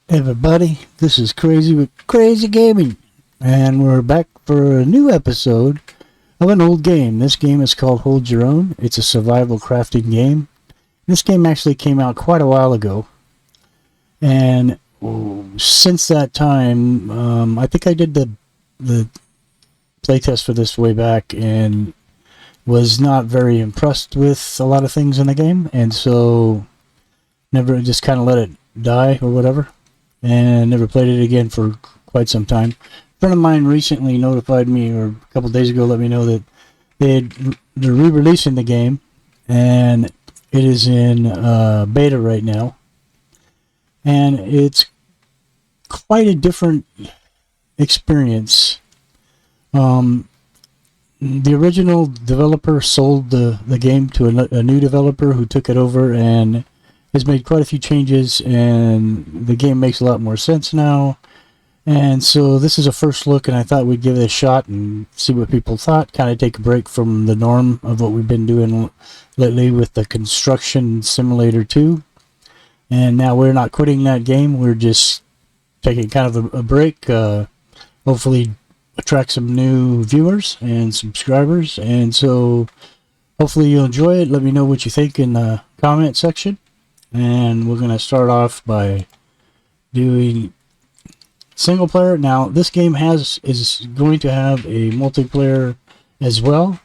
Everybody, this is Crazy with Crazy Gaming, and we're back for a new episode of an old game. This game is called Hold Your Own. It's a survival crafting game. This game actually came out quite a while ago, and since that time, I think I did the playtest for this way back, and was not very impressed with a lot of things in the game, and so never just kind of let it die or whatever. And never played it again for quite some time. A friend of mine recently notified me, or a couple days ago, let me know that they're re-releasing the game, and it is in beta right now, and it's quite a different experience. The original developer sold the game to a new developer who took it over and has made quite a few changes, and the game makes a lot more sense now. And so this is a first look, and I thought we'd give it a shot and see what people thought, kind of take a break from the norm of what we've been doing lately with the Construction Simulator 2. And now we're not quitting that game, we're just taking kind of a break, hopefully attract some new viewers and subscribers. And so hopefully you'll enjoy it. Let me know what you think in the comment section. And we're going to start off by doing single player. Now, this game is going to have a multiplayer as well.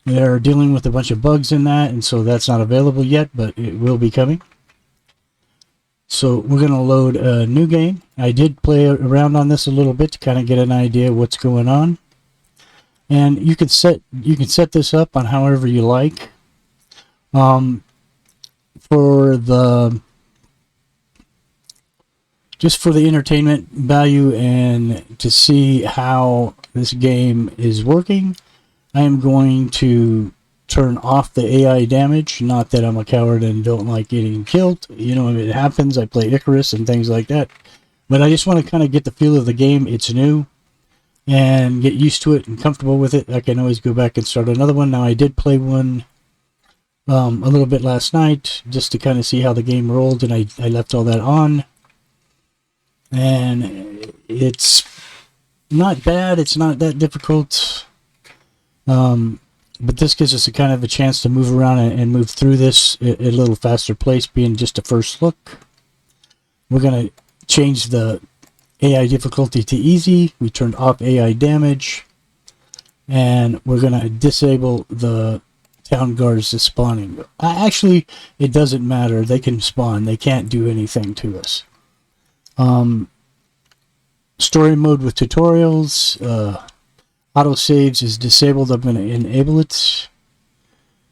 They're dealing with a bunch of bugs in that, and so that's not available yet, but it will be coming. So we're going to load a new game. I did play around on this a little bit to kind of get an idea of what's going on. And you can set this up on however you like. Just for the entertainment value and to see how this game is working, I am going to turn off the AI damage. Not that I'm a coward and don't like getting killed. You know, it happens. I play Icarus and things like that. But I just want to kind of get the feel of the game. It's new. And get used to it and comfortable with it. I can always go back and start another one. Now, I did play one a little bit last night just to kind of see how the game rolled, and I left all that on. And it's not bad. It's not that difficult. But this gives us a kind of a chance to move around and move through this at a little faster pace, being just a first look. We're going to change the AI difficulty to easy. We turned off AI damage. And we're going to disable the town guards that's spawning. Actually, it doesn't matter. They can spawn. They can't do anything to us. Story mode with tutorials. Auto saves is disabled. I'm going to enable it.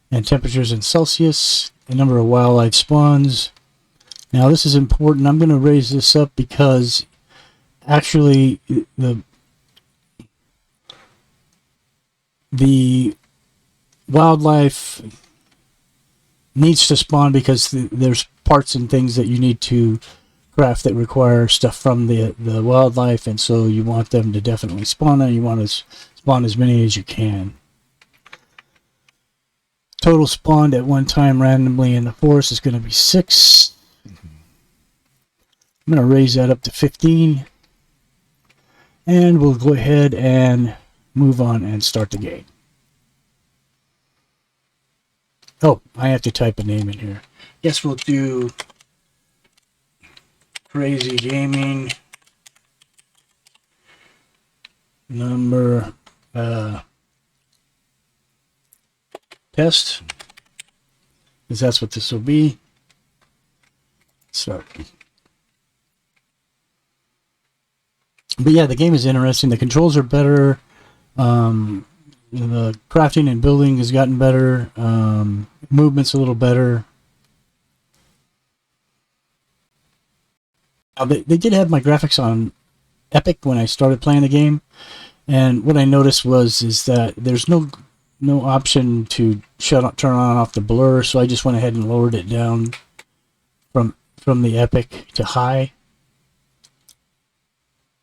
And temperatures in Celsius. The number of wildlife spawns. Now this is important. I'm going to raise this up because actually the wildlife needs to spawn because there's parts and things that you need to craft that require stuff from the wildlife, and so you want them to definitely spawn, and you want to spawn as many as you can. Total spawned at one time randomly in the forest is going to be 6. I'm going to raise that up to 15, and we'll go ahead and move on and start the game. Oh, I have to type a name in here. Guess we'll do Crazy Gaming number test, because that's what this will be. Start. But yeah, the game is interesting. The controls are better. The crafting and building has gotten better. Movement's a little better. Now, they did have my graphics on Epic when I started playing the game, and what I noticed is that there's no option to turn on off the blur, so I just went ahead and lowered it down from the Epic to high.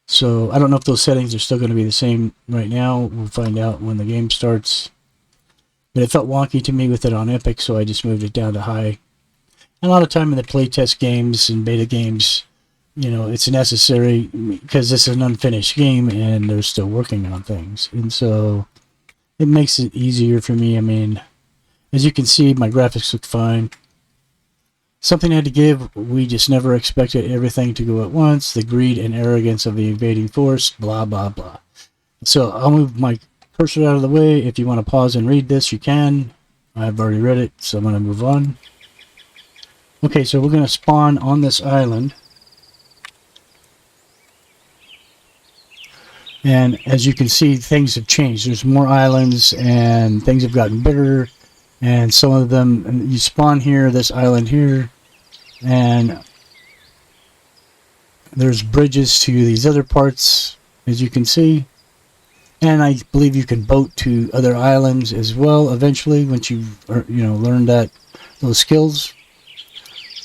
So I don't know if those settings are still going to be the same right now. We'll find out when the game starts. But it felt wonky to me with it on Epic, so I just moved it down to high. And a lot of time in the playtest games and beta games, you know, it's necessary because this is an unfinished game and they're still working on things. And so it makes it easier for me. I mean, as you can see, my graphics look fine. Something had to give. We just never expected everything to go at once. The greed and arrogance of the invading force, blah, blah, blah. So I'll move my cursor out of the way. If you want to pause and read this, you can. I've already read it, so I'm going to move on. Okay, so we're going to spawn on this island. And as you can see, things have changed. There's more islands and things have gotten bigger. And some of them, you spawn here, this island here. And there's bridges to these other parts, as you can see. And I believe you can boat to other islands as well eventually once you've learned those skills.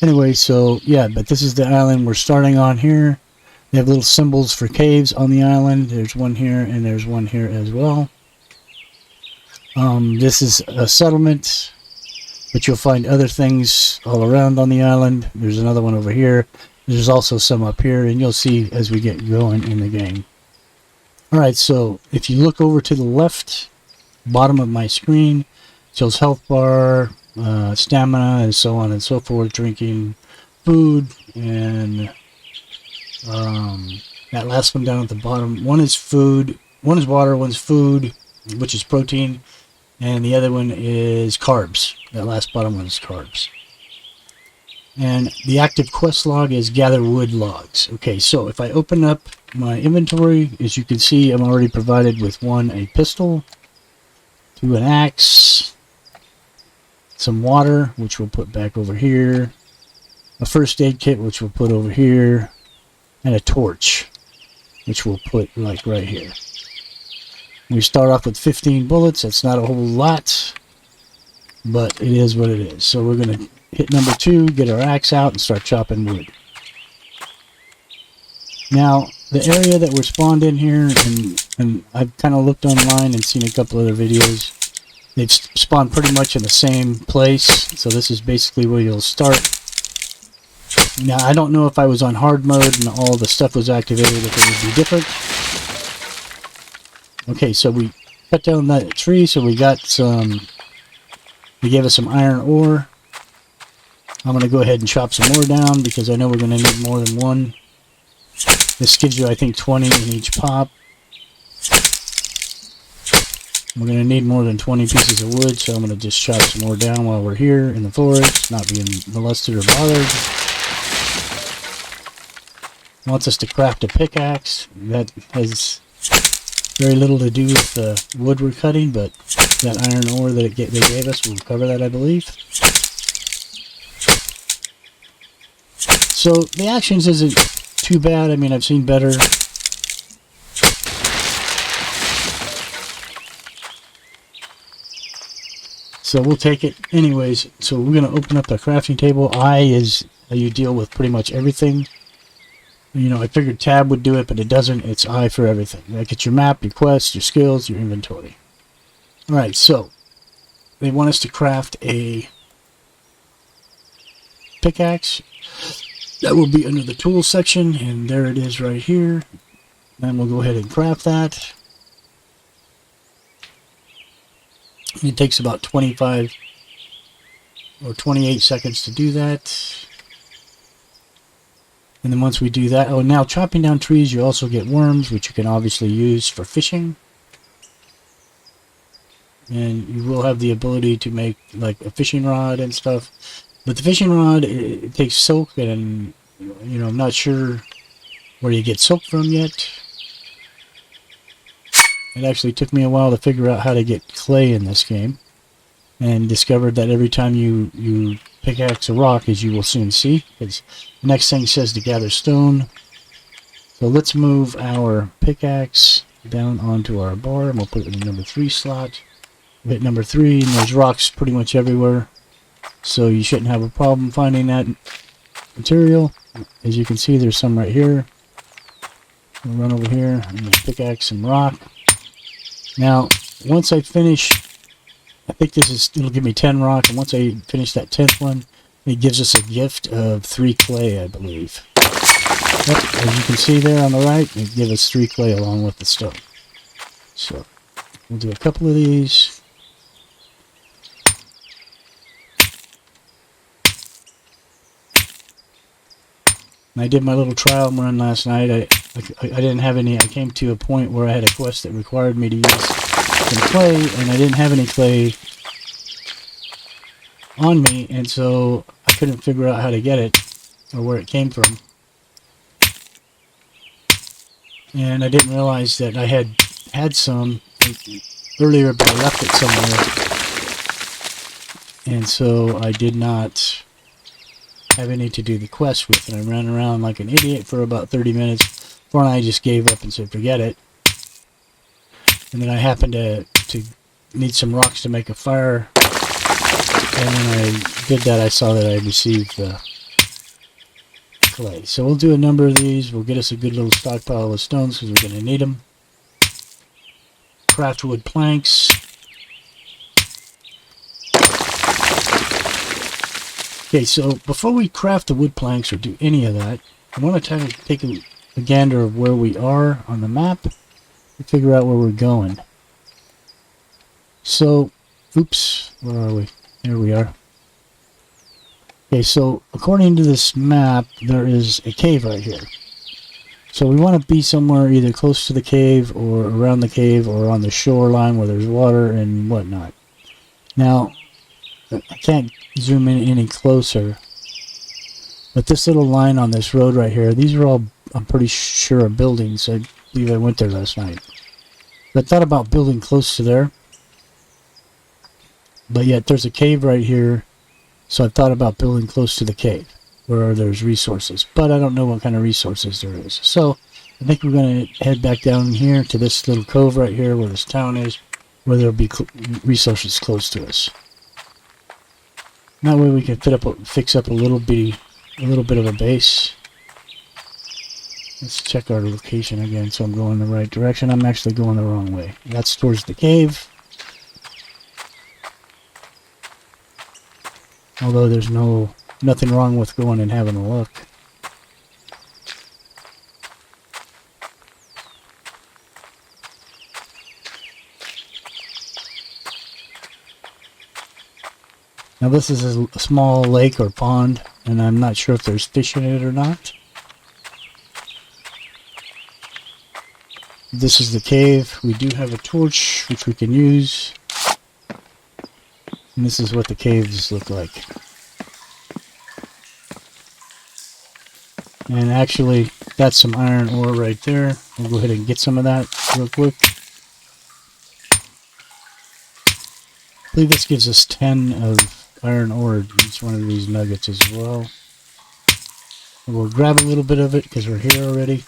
Anyway, so yeah, but this is the island we're starting on here. They have little symbols for caves on the island. There's one here and there's one here as well. This is a settlement, but you'll find other things all around on the island. There's another one over here. There's also some up here, and you'll see as we get going in the game. Alright, so if you look over to the left, bottom of my screen, it shows health bar, stamina, and so on and so forth, drinking, food, and that last one down at the bottom. One is food, one is water, one's food, which is protein, and the other one is carbs. That last bottom one is carbs. And the active quest log is gather wood logs. Okay, so if I open up my inventory, as you can see, I'm already provided with a pistol, 2 an axe, some water, which we'll put back over here, a first aid kit, which we'll put over here, and a torch, which we'll put like right here. We start off with 15 bullets. That's not a whole lot, but it is what it is. So we're going to hit number 2, get our axe out, and start chopping wood. Now, the area that we're spawned in here, and I've kind of looked online and seen a couple other videos, they've spawned pretty much in the same place. So this is basically where you'll start. Now, I don't know if I was on hard mode and all the stuff was activated, if it would be different. Okay, so we cut down that tree, so we got some, they gave us some iron ore. I'm going to go ahead and chop some more down because I know we're going to need more than one. This gives you, I think, 20 in each pop. We're going to need more than 20 pieces of wood, so I'm going to just chop some more down while we're here in the forest, not being molested or bothered. Wants us to craft a pickaxe. That has very little to do with the wood we're cutting, but that iron ore that they gave us will cover that, I believe. So the actions isn't too bad. I mean, I've seen better. So we'll take it anyways. So we're going to open up the crafting table. I is how you deal with pretty much everything. You know, I figured tab would do it, but it doesn't. It's I for everything. Like, it's your map, your quests, your skills, your inventory. Alright, so they want us to craft a pickaxe. That will be under the tools section, and there it is right here. And we'll go ahead and craft that. It takes about 25 or 28 seconds to do that. And then once we do that, oh, now chopping down trees, you also get worms, which you can obviously use for fishing. And you will have the ability to make like a fishing rod and stuff. But the fishing rod, it takes soak, and you know, I'm not sure where you get soak from yet. It actually took me a while to figure out how to get clay in this game, and discovered that every time you pickaxe a rock, as you will soon see, because the next thing says to gather stone. So let's move our pickaxe down onto our bar, and we'll put it in the number 3 slot. We'll hit number 3, and there's rocks pretty much everywhere, so you shouldn't have a problem finding that material. As you can see, there's some right here. We'll run over here and pickaxe some rock. Now, once I finish, I think it'll give me 10 rock, and once I finish that 10th one, it gives us a gift of 3 clay, I believe. Yep, as you can see there on the right, it gives us 3 clay along with the stone. So we'll do a couple of these. And I did my little trial run last night. I didn't have any. I came to a point where I had a quest that required me to use some clay, and I didn't have any clay on me, and so I couldn't figure out how to get it or where it came from. And I didn't realize that I had some earlier, but I left it somewhere, and so I did not have any to do the quest with, and I ran around like an idiot for about 30 minutes before I just gave up and said forget it. And then I happened to need some rocks to make a fire, and when I did that I saw that I received the clay. So we'll do a number of these. We'll get us a good little stockpile of stones because we're going to need them. Craft wood planks. Okay, so before we craft the wood planks or do any of that, I want to kind of take a gander of where we are on the map and figure out where we're going. So, oops, where are we? There we are. Okay, so according to this map, there is a cave right here. So we want to be somewhere either close to the cave or around the cave or on the shoreline where there's water and whatnot. Now, I can't zoom in any closer, but this little line on this road right here, these are all, I'm pretty sure, are buildings. I believe I went there last night. But I thought about building close to there, but yet there's a cave right here, so I thought about building close to the cave where there's resources, but I don't know what kind of resources there is. So I think we're going to head back down here to this little cove right here where this town is, where there'll be resources close to us. That way we can fix up a little bit of a base. Let's check our location again so I'm going the right direction. I'm actually going the wrong way. That's towards the cave. Although there's nothing wrong with going and having a look. Now this is a small lake or pond, and I'm not sure if there's fish in it or not. This is the cave. We do have a torch, which we can use. And this is what the caves look like. And actually, that's some iron ore right there. We'll go ahead and get some of that real quick. I believe this gives us 10 of iron ore in each one of these nuggets as well. And we'll grab a little bit of it because we're here already.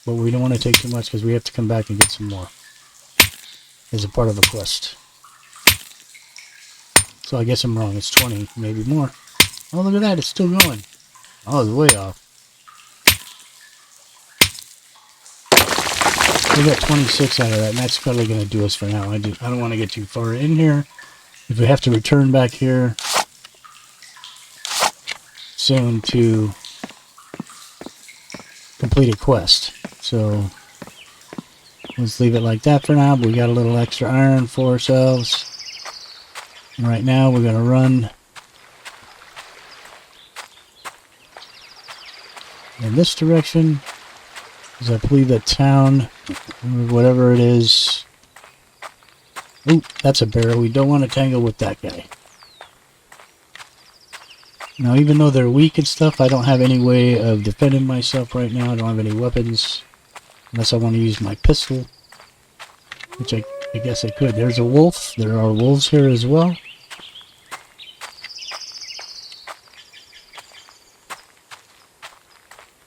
But we don't want to take too much because we have to come back and get some more as a part of a quest. So I guess I'm wrong. It's 20, maybe more. Oh, look at that. It's still going. Oh, it's way off. We got 26 out of that, and that's probably going to do us for now. I don't want to get too far in here. If we have to return back here soon to complete a quest. So let's leave it like that for now. But we got a little extra iron for ourselves. And right now we're going to run in this direction, because I believe that town, whatever it is. Ooh, that's a bear. We don't want to tangle with that guy. Now, even though they're weak and stuff, I don't have any way of defending myself right now. I don't have any weapons, unless I want to use my pistol, which I guess I could. There's a wolf. There are wolves here as well.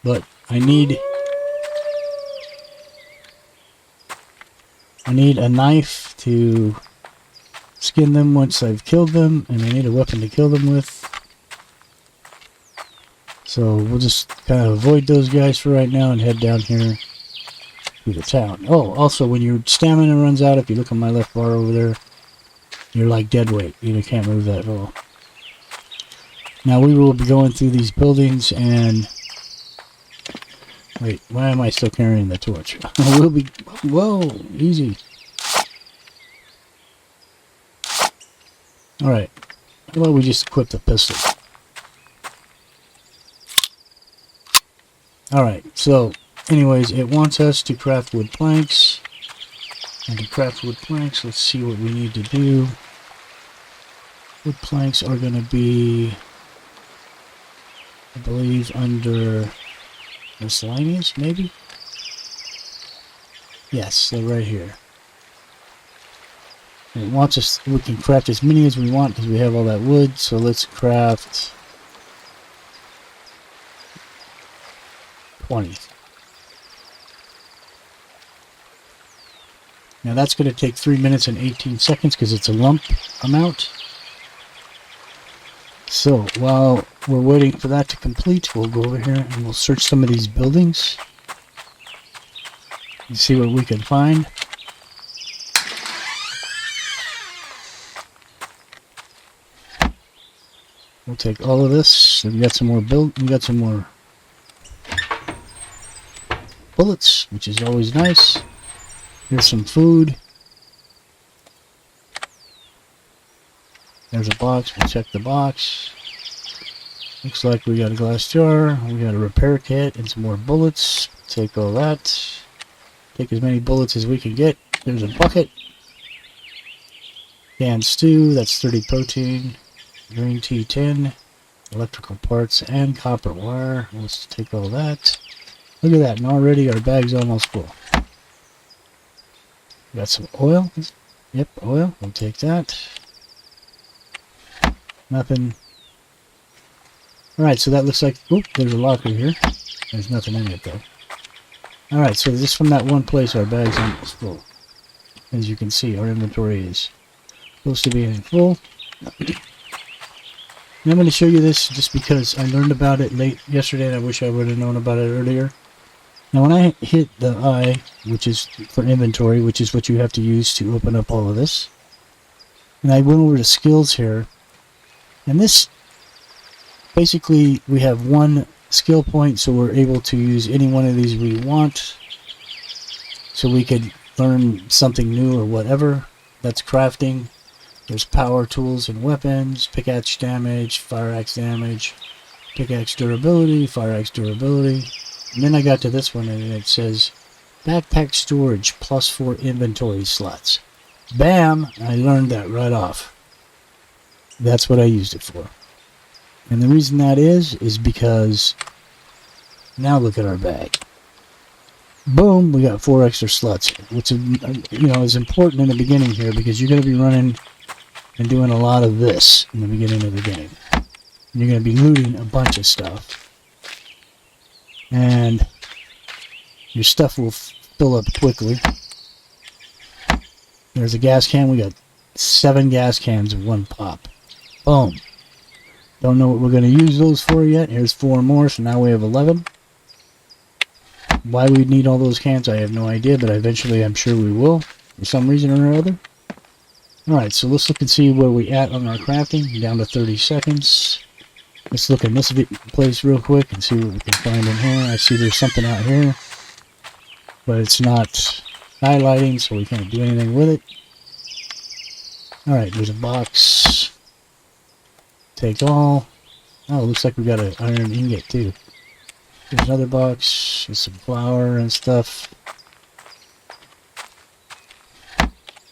But I need a knife to skin them once I've killed them, and I need a weapon to kill them with. So we'll just kind of avoid those guys for right now and head down here to the town. Oh, also when your stamina runs out, if you look on my left bar over there, you're like dead weight. You can't move that at all. Now we will be going through these buildings and... Wait, why am I still carrying the torch? We'll be... Whoa, easy. Alright. How about we just equip the pistol? Alright, so... Anyways, it wants us to craft wood planks. And to craft wood planks, let's see what we need to do. Wood planks are going to be... I believe under... miscellaneous, maybe? Yes, they're right here. And it wants us, we can craft as many as we want because we have all that wood, so let's craft 20. Now that's going to take 3 minutes and 18 seconds because it's a lump amount. So while we're waiting for that to complete, we'll go over here and we'll search some of these buildings and see what we can find. We'll take all of this. We got some more bullets, which is always nice. Here's some food. There's a box. We'll check the box. Looks like we got a glass jar. We got a repair kit and some more bullets. Take all that. Take as many bullets as we can get. There's a bucket. Canned stew. That's 30 protein. Green tea 10. Electrical parts and copper wire. Let's take all that. Look at that. And already our bag's almost full. Got some oil. Yep, oil. We'll take that. Nothing. Alright, so that looks like... Oop, there's a locker here. There's nothing in it, though. Alright, so just from that one place, our bag's almost full. As you can see, our inventory is supposed to be in full. And I'm going to show you this just because I learned about it late yesterday, and I wish I would have known about it earlier. Now, when I hit the I, which is for inventory, which is what you have to use to open up all of this, and I went over to skills here, and this, basically, we have one skill point, so we're able to use any one of these we want, so we could learn something new or whatever. That's crafting. There's power tools and weapons, pickaxe damage, fire axe damage, pickaxe durability, fire axe durability. And then I got to this one and it says backpack storage plus 4 inventory slots. Bam! I learned that right off. That's what I used it for. And the reason that is because now look at our bag. Boom, we got 4 extra slots, which is important in the beginning here because you're going to be running and doing a lot of this in the beginning of the game. And you're going to be looting a bunch of stuff. And your stuff will fill up quickly. There's a gas can. We got 7 gas cans in one pop. Boom. Don't know what we're going to use those for yet. Here's 4 more, so now we have 11. Why we'd need all those cans, I have no idea, but eventually I'm sure we will, for some reason or other. Alright, so let's look and see where we at on our crafting. Down to 30 seconds. Let's look in this place real quick and see what we can find in here. I see there's something out here, but it's not highlighting, so we can't do anything with it. Alright, there's a box. Take all. Oh, looks like we got an iron ingot too. There's another box with some flour and stuff.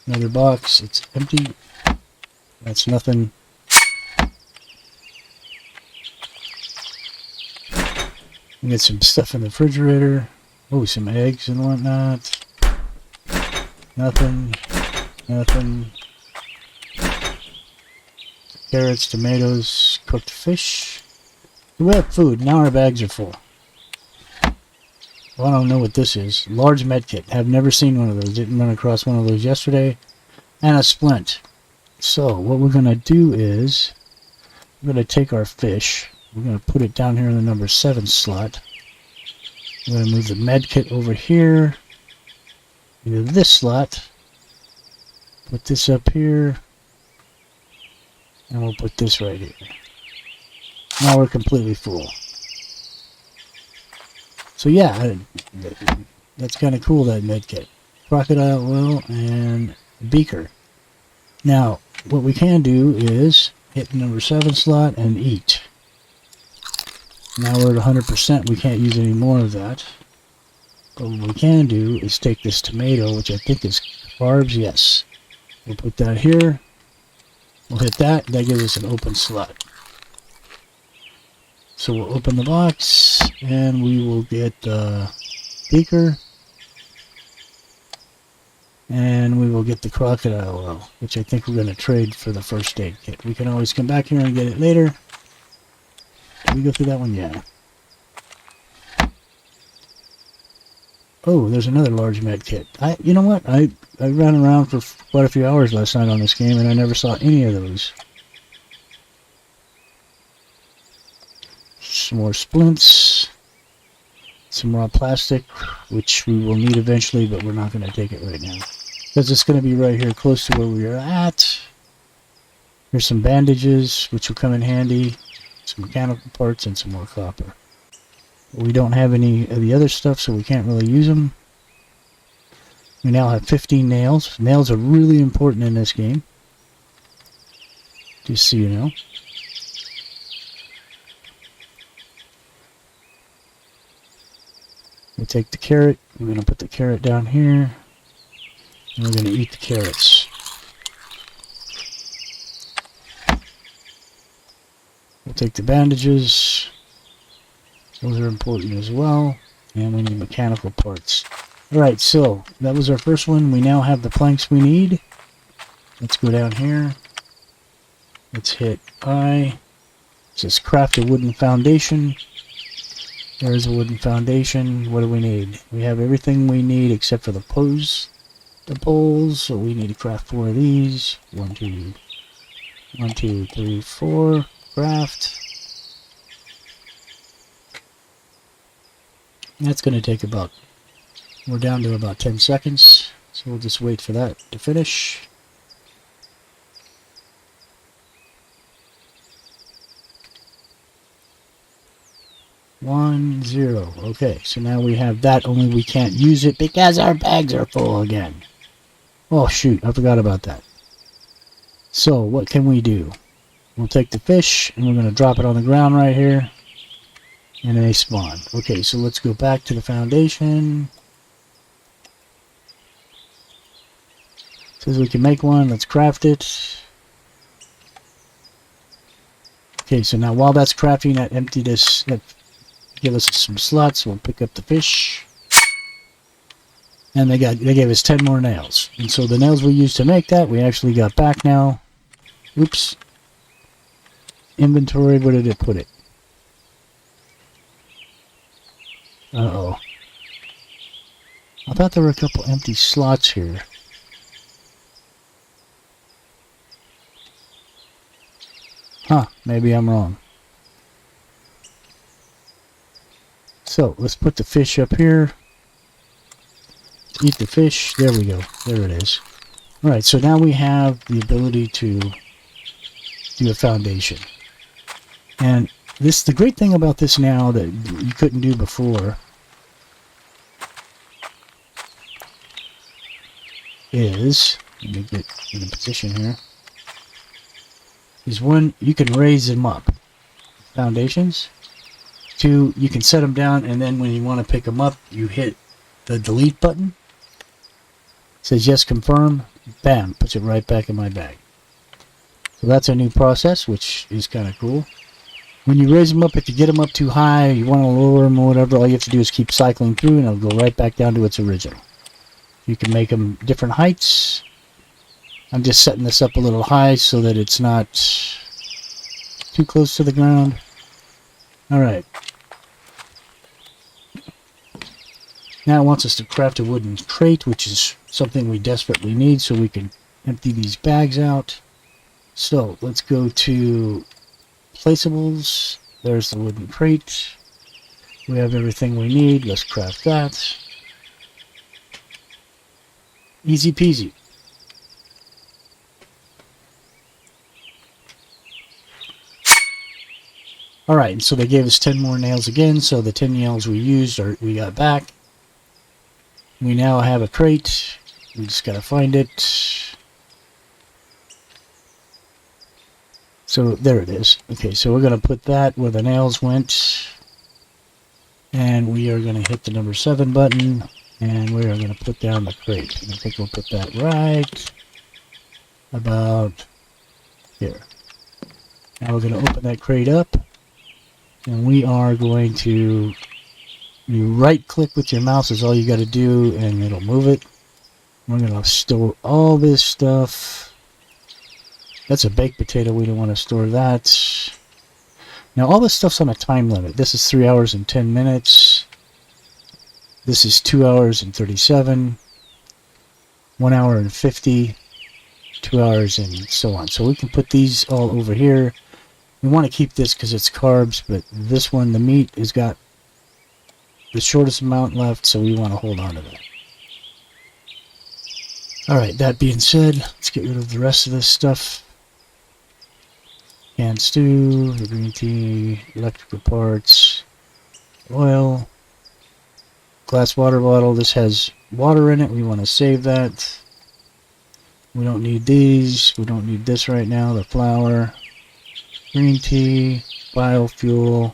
Another box. It's empty. That's nothing. We get some stuff in the refrigerator. Oh, some eggs and whatnot. Nothing. Nothing. Carrots, tomatoes, cooked fish. We have food. Now our bags are full. Well, I don't know what this is. Large medkit. Have never seen one of those. Didn't run across one of those yesterday. And a splint. So, what we're going to do is, we're going to take our fish. We're going to put it down here in the number 7 slot. We're going to move the medkit over here. Into this slot. Put this up here. And we'll put this right here. Now we're completely full. So yeah, that's kind of cool, that medkit. Crocodile oil and beaker. Now, what we can do is hit the number 7 slot and eat. Now we're at 100%. We can't use any more of that. But what we can do is take this tomato, which I think is carbs. Yes. We'll put that here. We'll hit that. That gives us an open slot. So we'll open the box and we will get the beaker. And we will get the crocodile oil, which I think we're going to trade for the first aid kit. We can always come back here and get it later. Did we go through that one? Yeah. Oh, there's another large med kit. You know what? I ran around for quite a few hours last night on this game, and I never saw any of those. Some more splints. Some raw plastic, which we will need eventually, but we're not going to take it right now, because it's going to be right here close to where we are at. Here's some bandages, which will come in handy. Some mechanical parts and some more copper. We don't have any of the other stuff, so we can't really use them. We now have 15 nails. Nails are really important in this game, just so you know. We'll take the carrot. We're going to put the carrot down here. And we're going to eat the carrots. We'll take the bandages. Those are important as well. And we need mechanical parts. Alright, so that was our first one. We now have the planks we need. Let's go down here. Let's hit I. It says craft a wooden foundation. There's a wooden foundation. What do we need? We have everything we need except for the poles. So we need to craft 4 of these. 1, 2, 3, 4. Craft. That's going to take about, we're down to about 10 seconds. So we'll just wait for that to finish. One, 0. Okay, so now we have that, only we can't use it because our bags are full again. Oh shoot, I forgot about that. So what can we do? We'll take the fish and we're going to drop it on the ground right here. And they spawn. Okay, so let's go back to the foundation. Says we can make one. Let's craft it. Okay, so now while that's crafting, that emptied us. That give us some slots. We'll pick up the fish. And they gave us 10 more nails. And so the nails we used to make that, we actually got back now. Oops. Inventory, where did it put it? Uh-oh. I thought there were a couple empty slots here. Huh, maybe I'm wrong. So, let's put the fish up here. Eat the fish. There we go. There it is. Alright, so now we have the ability to do a foundation. And the great thing about this now that you couldn't do before is, let me get in a position here, is one, you can raise them up. Foundations. 2, you can set them down, and then when you want to pick them up, you hit the delete button. It says yes, confirm. Bam, puts it right back in my bag. So that's a new process, which is kind of cool. When you raise them up, if you get them up too high, you want to lower them or whatever, all you have to do is keep cycling through and it'll go right back down to its original. You can make them different heights. I'm just setting this up a little high so that it's not too close to the ground. Alright. Now it wants us to craft a wooden crate, which is something we desperately need so we can empty these bags out. So let's go to placeables. There's the wooden crate. We have everything we need. Let's craft that. Easy peasy. Alright, and so they gave us 10 more nails again, so the 10 nails we used, we got back. We now have a crate. We just gotta find it. So there it is. Okay, so we're gonna put that where the nails went. And we are gonna hit the number 7 button. And we are gonna put down the crate. And I think we'll put that right about here. Now we're gonna open that crate up. And we are going to, you right click with your mouse is all you got to do and it'll move it. We're going to store all this stuff. That's a baked potato, we don't want to store that. Now all this stuff's on a time limit. This is 3 hours and 10 minutes. This is 2 hours and 37. 1 hour and 50. 2 hours and so on. So we can put these all over here. We want to keep this because it's carbs, but this one, the meat, has got the shortest amount left, so we want to hold on to that. Alright, that being said, let's get rid of the rest of this stuff. Canned stew, the green tea, electrical parts, oil, glass water bottle. This has water in it. We want to save that. We don't need these. We don't need this right now, the flour. Green tea, biofuel.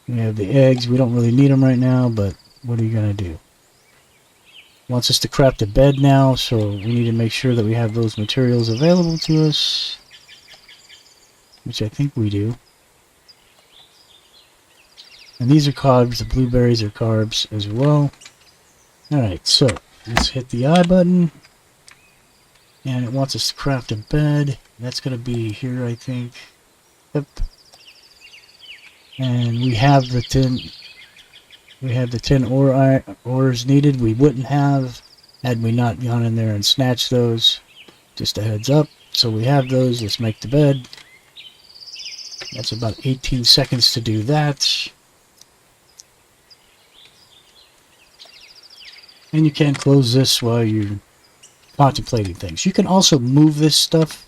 We have the eggs. We don't really need them right now, but what are you going to do? Wants us to craft a bed now, so we need to make sure that we have those materials available to us, which I think we do. And these are carbs. The blueberries are carbs as well. Alright, so let's hit the I button. And it wants us to craft a bed. That's going to be here, I think. Yep. And we have the 10. We have the 10 ores needed. We wouldn't have had we not gone in there and snatched those. Just a heads up. So we have those. Let's make the bed. That's about 18 seconds to do that. And you can close this while you're contemplating things. You can also move this stuff.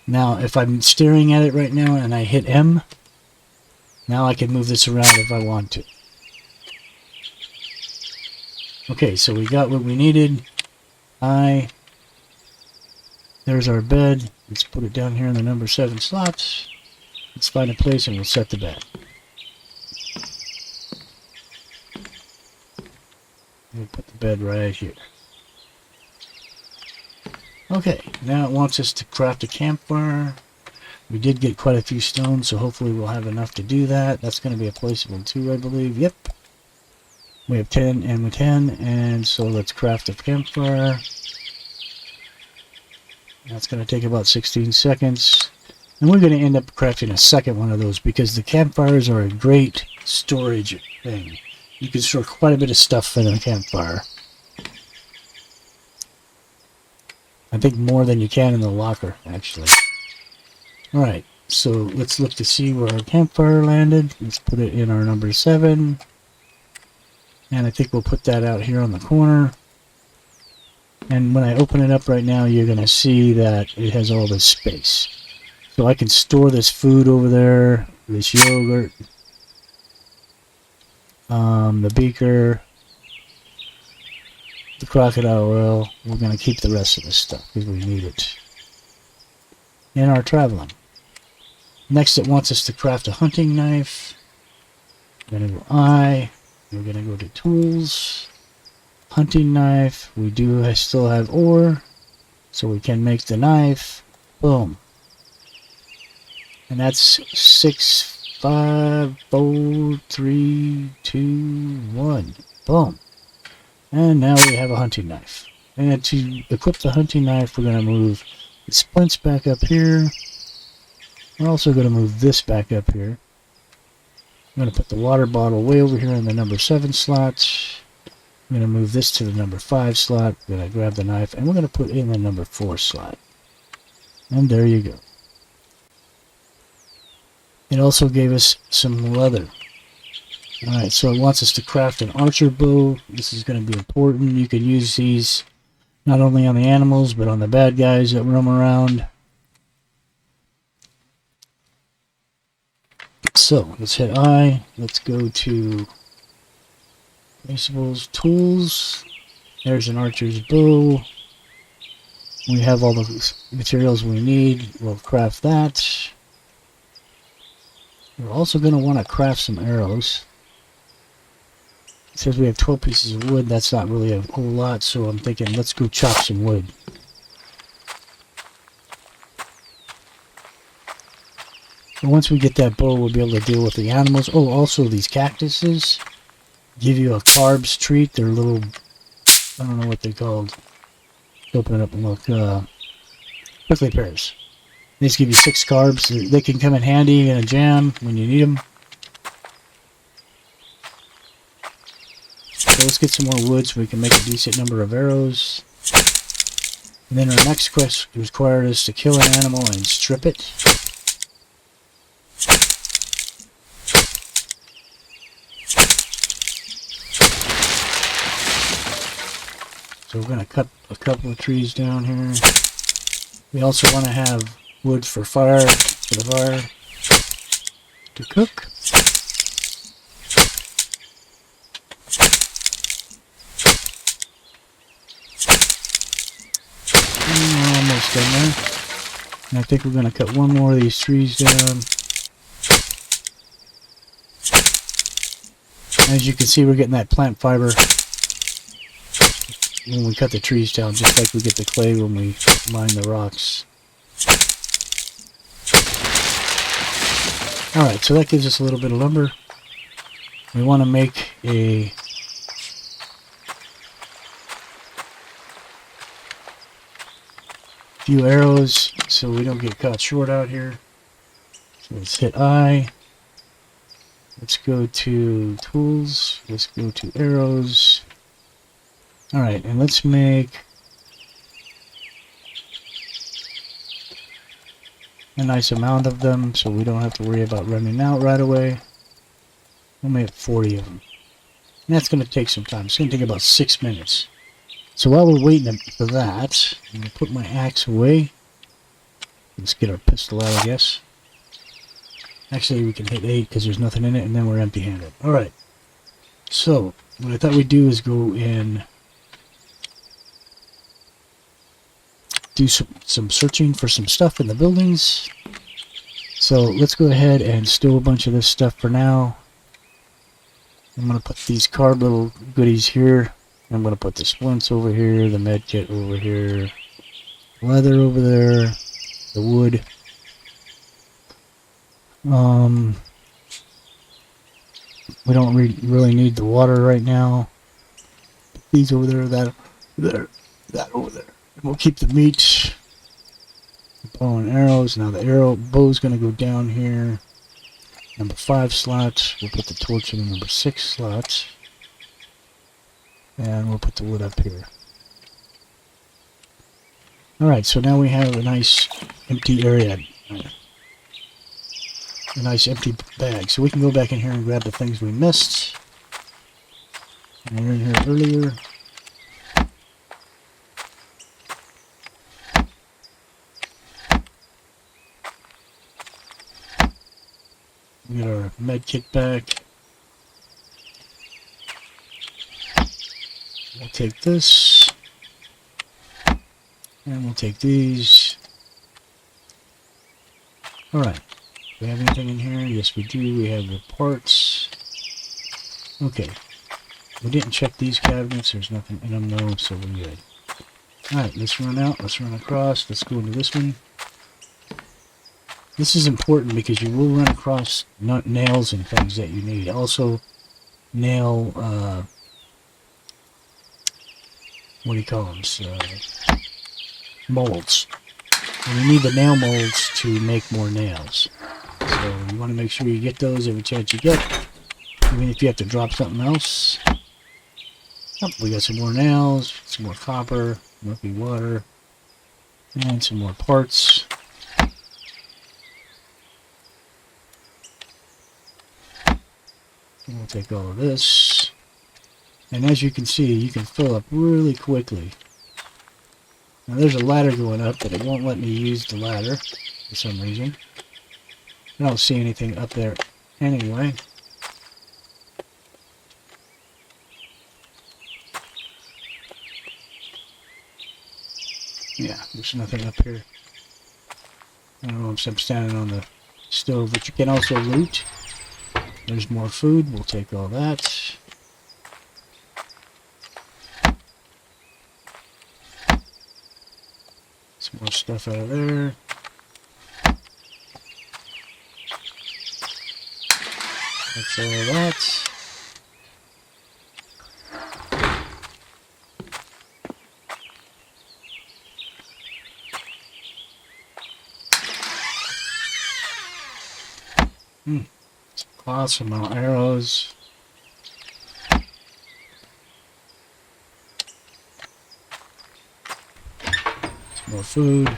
Now, if I'm staring at it right now and I hit M, now I can move this around if I want to. Okay, so we got what we needed. There's our bed. Let's put it down here in the number 7 slots. Let's find a place and we'll set the bed. We'll put the bed right here. Okay, now it wants us to craft a campfire. We did get quite a few stones, so hopefully we'll have enough to do that. That's going to be a placeable 2, I believe. Yep. We have 10 and 10, and so let's craft a campfire. That's going to take about 16 seconds. And we're going to end up crafting a second one of those because the campfires are a great storage thing. You can store quite a bit of stuff in a campfire. I think more than you can in the locker, actually. Alright, so let's look to see where our campfire landed. Let's put it in our number 7. And I think we'll put that out here on the corner. And when I open it up right now, you're going to see that it has all this space. So I can store this food over there, this yogurt, the beaker, the crocodile oil. We're going to keep the rest of this stuff because we need it in our traveling. Next, it wants us to craft a hunting knife. We're going to go we're going to go to tools, hunting knife. We do still have ore, so we can make the knife. Boom. And that's 6, 5, 4, 3, 2, 1. Boom. And now we have a hunting knife. And to equip the hunting knife, we're going to move the splints back up here. We're also going to move this back up here. I'm going to put the water bottle way over here in the number 7 slot. I'm going to move this to the number 5 slot. We're going to grab the knife, and we're going to put it in the number 4 slot. And there you go. It also gave us some leather. Alright, so it wants us to craft an archer bow. This is going to be important. You can use these not only on the animals, but on the bad guys that roam around. So let's hit I. Let's go to Basibles, Tools. There's an archer's bow. We have all the materials we need. We'll craft that. We're also going to want to craft some arrows. It says we have 12 pieces of wood. That's not really a whole lot, so I'm thinking let's go chop some wood. And once we get that bow, we'll be able to deal with the animals. Oh, also these cactuses give you a carbs treat. They're little, I don't know what they're called. Open it up and look. Prickly pears. They just give you 6 carbs. They can come in handy in a jam when you need them. So let's get some more wood so we can make a decent number of arrows. And then our next quest requires us to kill an animal and strip it. So we're going to cut a couple of trees down here. We also want to have wood for fire, for the fire to cook. And we're almost done there. And I think we're going to cut one more of these trees down. As you can see, we're getting that plant fiber when we cut the trees down, just like we get the clay when we mine the rocks. Alright, so that gives us a little bit of lumber. We want to make a few arrows so we don't get caught short out here. So let's hit I. Let's go to Tools. Let's go to Arrows. Alright, and let's make a nice amount of them so we don't have to worry about running out right away. We'll make 40 of them. And that's going to take some time. It's going to take about 6 minutes. So while we're waiting for that, I'm going to put my axe away. Let's get our pistol out, I guess. Actually, we can hit 8 because there's nothing in it, and then we're empty-handed. Alright. So, what I thought we'd do is go and do some searching for some stuff in the buildings. So let's go ahead and steal a bunch of this stuff for now. I'm going to put these carb little goodies here. I'm going to put the splints over here, the med kit over here, leather over there, the wood. We don't really need the water right now. These over there, that over there. We'll keep the meat, bow and arrows. Now the bow's going to go down here. Number 5 slot. We'll put the torch in the number 6 slot. And we'll put the wood up here. Alright, so now we have a nice empty area. A nice empty bag. So we can go back in here and grab the things we missed. And we were in here earlier. We get our med kit back. We'll take this. And we'll take these. Alright. Do we have anything in here? Yes, we do. We have the parts. Okay. We didn't check these cabinets. There's nothing in them, though, so we're good. Alright, let's run out. Let's run across. Let's go into this one. This is important because you will run across nails and things that you need. Also, nail, what do you call them? Molds. And you need the nail molds to make more nails. So you want to make sure you get those every chance you get. Even if you have to drop something else. Oh, we got some more nails, some more copper, murky water, and some more parts. And we'll take all of this. And as you can see, you can fill up really quickly. Now there's a ladder going up, but it won't let me use the ladder for some reason. I don't see anything up there Anyway. Yeah, there's nothing up here. I don't know if I'm standing on the stove, but you can also loot. There's more food. We'll take all that. Some more stuff out of there. That's all that. Awesome amount of arrows. Some more food.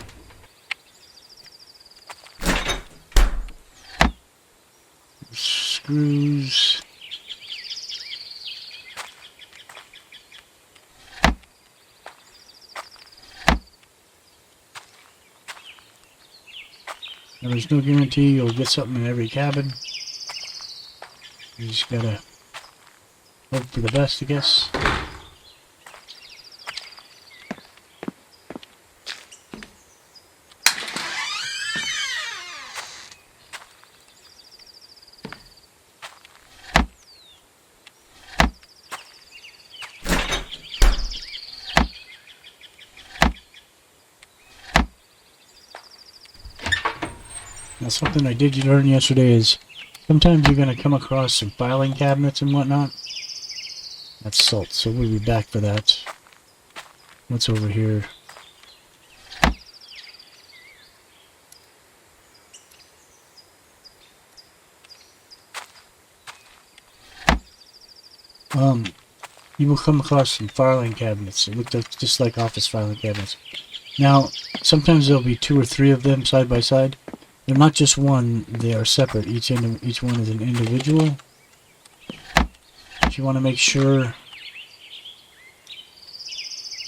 Screws. Now there's no guarantee you'll get something in every cabin. You just gotta hope for the best, I guess. Now something I did learn yesterday is sometimes you're going to come across some filing cabinets and whatnot. That's salt, so we'll be back for that. What's over here? You will come across some filing cabinets. It looked just like office filing cabinets. Now, sometimes there'll be 2 or 3 of them side by side. They're not just one, they are separate. Each one is an individual. But you want to make sure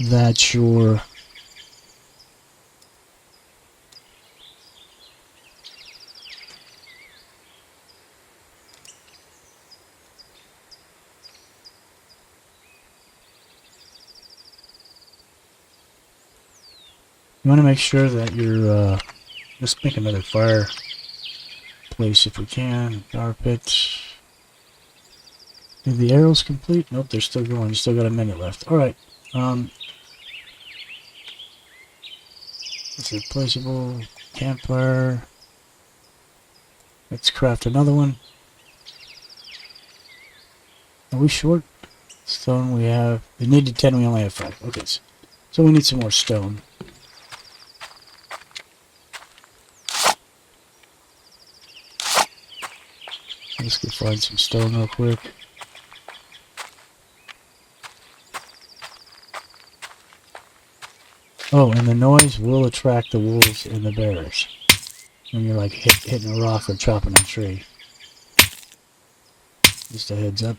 that your let's make another fireplace if we can. Fire pit. Did the arrows complete? Nope, they're still going. You still got a minute left. Alright. This is placeable. Campfire. Let's craft another one. Are we short? Stone we have. We needed 10, we only have 5. Okay, so we need some more stone. Let's go find some stone real quick. Oh, and the noise will attract the wolves and the bears when you're like hitting a rock or chopping a tree. Just a heads up.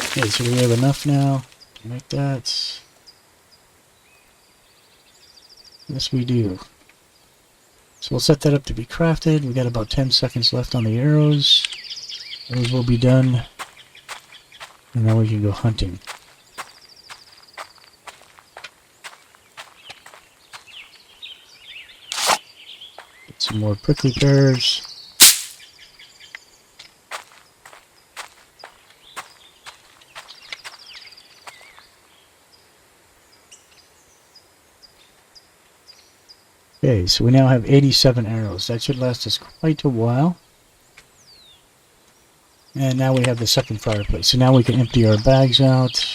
Okay, so we have enough now to make that. Yes, we do. So we'll set that up to be crafted. We got about 10 seconds left on the arrows. Those will be done. And now we can go hunting. Get some more prickly pears. Okay, so we now have 87 arrows. That should last us quite a while. And now we have the second fireplace. So now we can empty our bags out.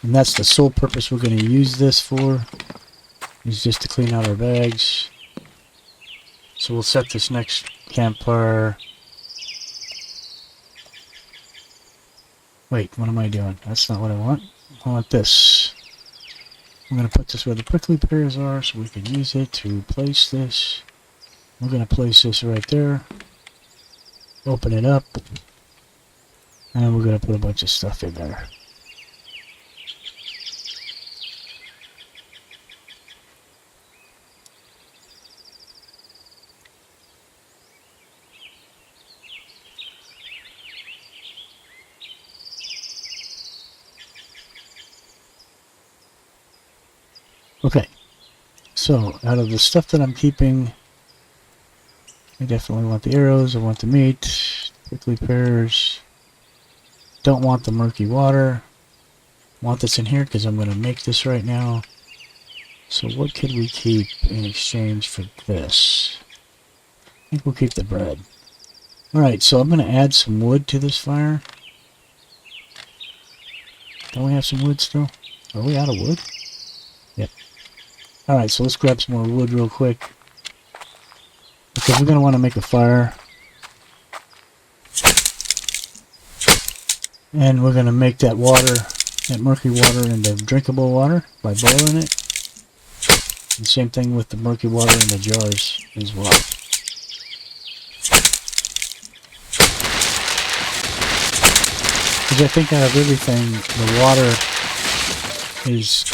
And that's the sole purpose we're going to use this for. Is just to clean out our bags. So we'll set this next campfire. Wait, what am I doing? That's not what I want. I want this. I'm going to put this where the prickly pears are so we can use it to place this. We're going to place this right there. Open it up. And we're going to put a bunch of stuff in there. Okay, so out of the stuff that I'm keeping, I definitely want the arrows, I want the meat, prickly pears, don't want the murky water, want this in here because I'm going to make this right now. So what could we keep in exchange for this? I think we'll keep the bread. Alright, so I'm going to add some wood to this fire. Don't we have some wood still? Are we out of wood? Yep. Alright, so let's grab some more wood real quick. Because we're going to want to make a fire. And we're going to make that water, that murky water, into drinkable water by boiling it. And same thing with the murky water in the jars as well. Because I think out of everything, the water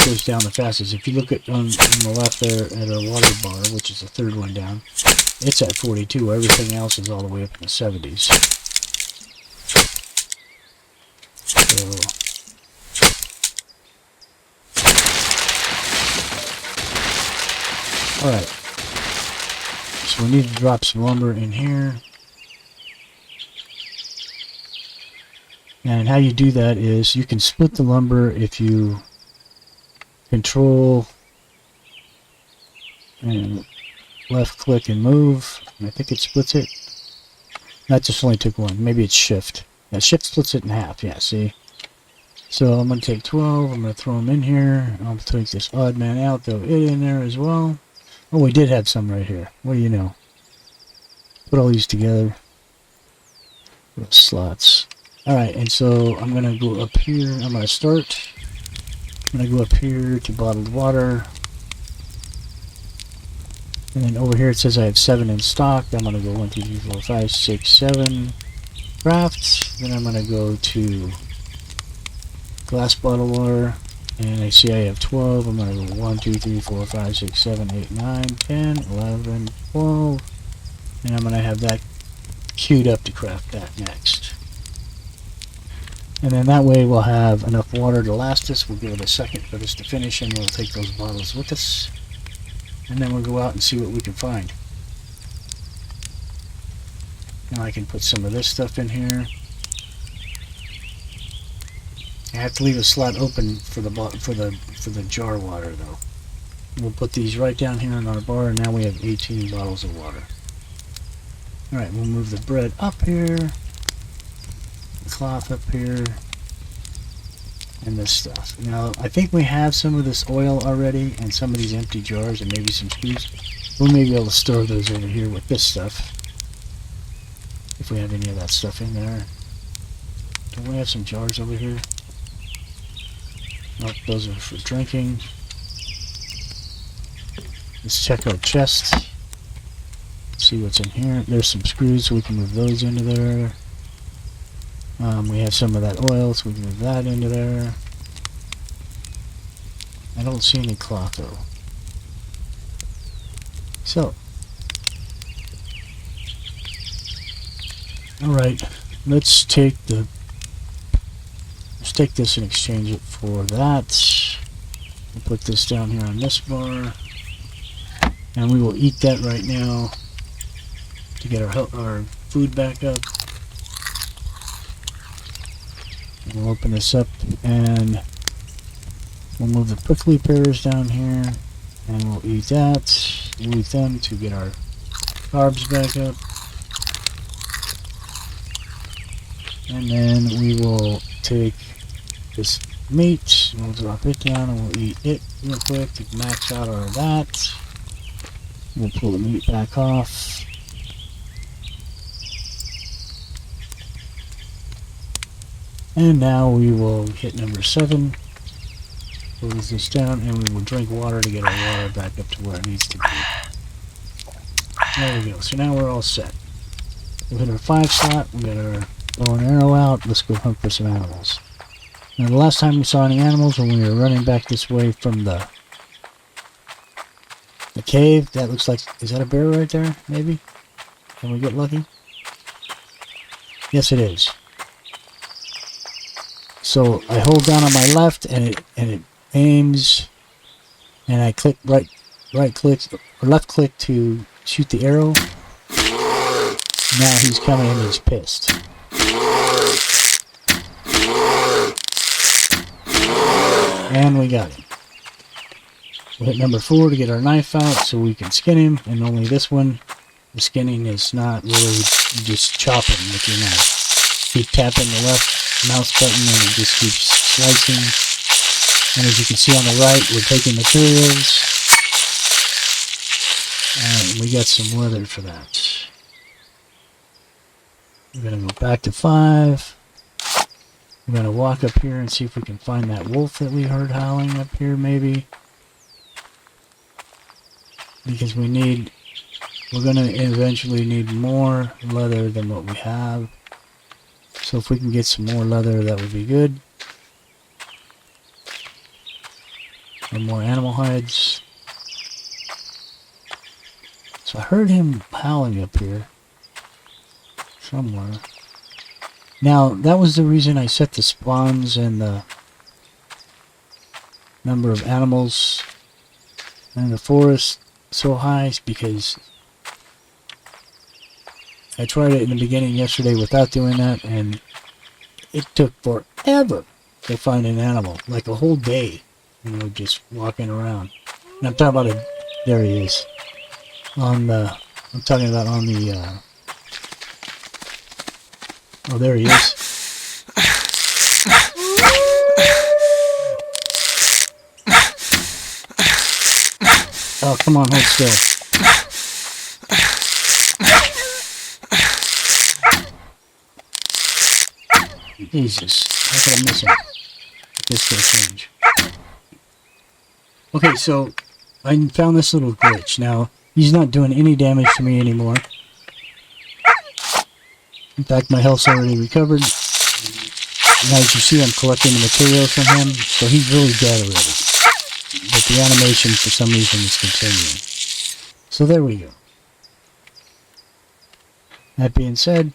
goes down the fastest. If you look at on the left there at our water bar, which is the third one down, it's at 42. Everything else is all the way up in the 70s. So, alright. So we need to drop some lumber in here. And how you do that is you can split the lumber if you control and left click and move. And I think it splits it. That just only took one. Maybe it's shift. Yeah, shift splits it in half. Yeah, see? So I'm going to take 12. I'm going to throw them in here. I'll take this odd man out, throw it in there as well. Oh, we did have some right here. What do you know? Put all these together. Little slots. Alright, and so I'm going to go up here. I'm going to start. I'm going to go up here to bottled water. And then over here it says I have 7 in stock. I'm going to go 1, 2, 3, 4, 5, 6, 7. Craft. Then I'm going to go to glass bottle water. And I see I have 12. I'm going to go 1, 2, 3, 4, 5, 6, 7, 8, 9, 10, 11, 12. And I'm going to have that queued up to craft that next. And then that way we'll have enough water to last us. We'll give it a second for this to finish, and we'll take those bottles with us. And then we'll go out and see what we can find. Now I can put some of this stuff in here. I have to leave a slot open for the jar water though. We'll put these right down here in our bar, and now we have 18 bottles of water. Alright, we'll move the bread up here. Cloth up here, and this stuff. Now I think we have some of this oil already and some of these empty jars and maybe some screws. We may be able to store those over here with this stuff if we have any of that stuff in there. Don't we have some jars over here? Nope, those are for drinking. Let's check our chest, see what's in here. There's some screws, so we can move those into there. We have some of that oil, so we can move that into there. I don't see any cloth though. So, alright, let's take this and exchange it for that. We'll put this down here on this bar, and we will eat that right now to get our food back up. We'll open this up and we'll move the prickly pears down here, and we'll eat that. We'll eat them to get our carbs back up. And then we will take this meat, we'll drop it down, and we'll eat it real quick to max out our that. We'll pull the meat back off. And now we will hit number 7. Close this down, and we will drink water to get our water back up to where it needs to be. There we go. So now we're all set. We'll hit our 5 slot. We got our bow and arrow out. Let's go hunt for some animals. Now the last time we saw any animals when we were running back this way from the cave. That looks like, is that a bear right there? Maybe? Can we get lucky? Yes, it is. So I hold down on my left, and it aims and I click right click or left click to shoot the arrow. Now he's coming and he's pissed. And we got him. We'll hit number 4 to get our knife out so we can skin him, and only this one, the skinning is not really just chopping with your knife. Keep tapping the left mouse button and it just keeps slicing. And as you can see on the right, we're taking materials. And we got some leather for that. We're going to go back to 5. We're going to walk up here and see if we can find that wolf that we heard howling up here maybe. Because we're going to eventually need more leather than what we have. So if we can get some more leather, that would be good. And more animal hides. So I heard him howling up here. Somewhere. Now, that was the reason I set the spawns and the number of animals in the forest so high, because I tried it in the beginning yesterday without doing that, and it took forever to find an animal, like a whole day, just walking around. And I'm talking about there he is, I'm talking about on the, oh, there he is. Oh, come on, hold still. Jesus, how could I miss him? This will change. Okay, so I found this little glitch. Now, he's not doing any damage to me anymore. In fact, my health's already recovered. Now, as you see, I'm collecting the materials from him, so he's really dead already. But the animation, for some reason, is continuing. So there we go. That being said,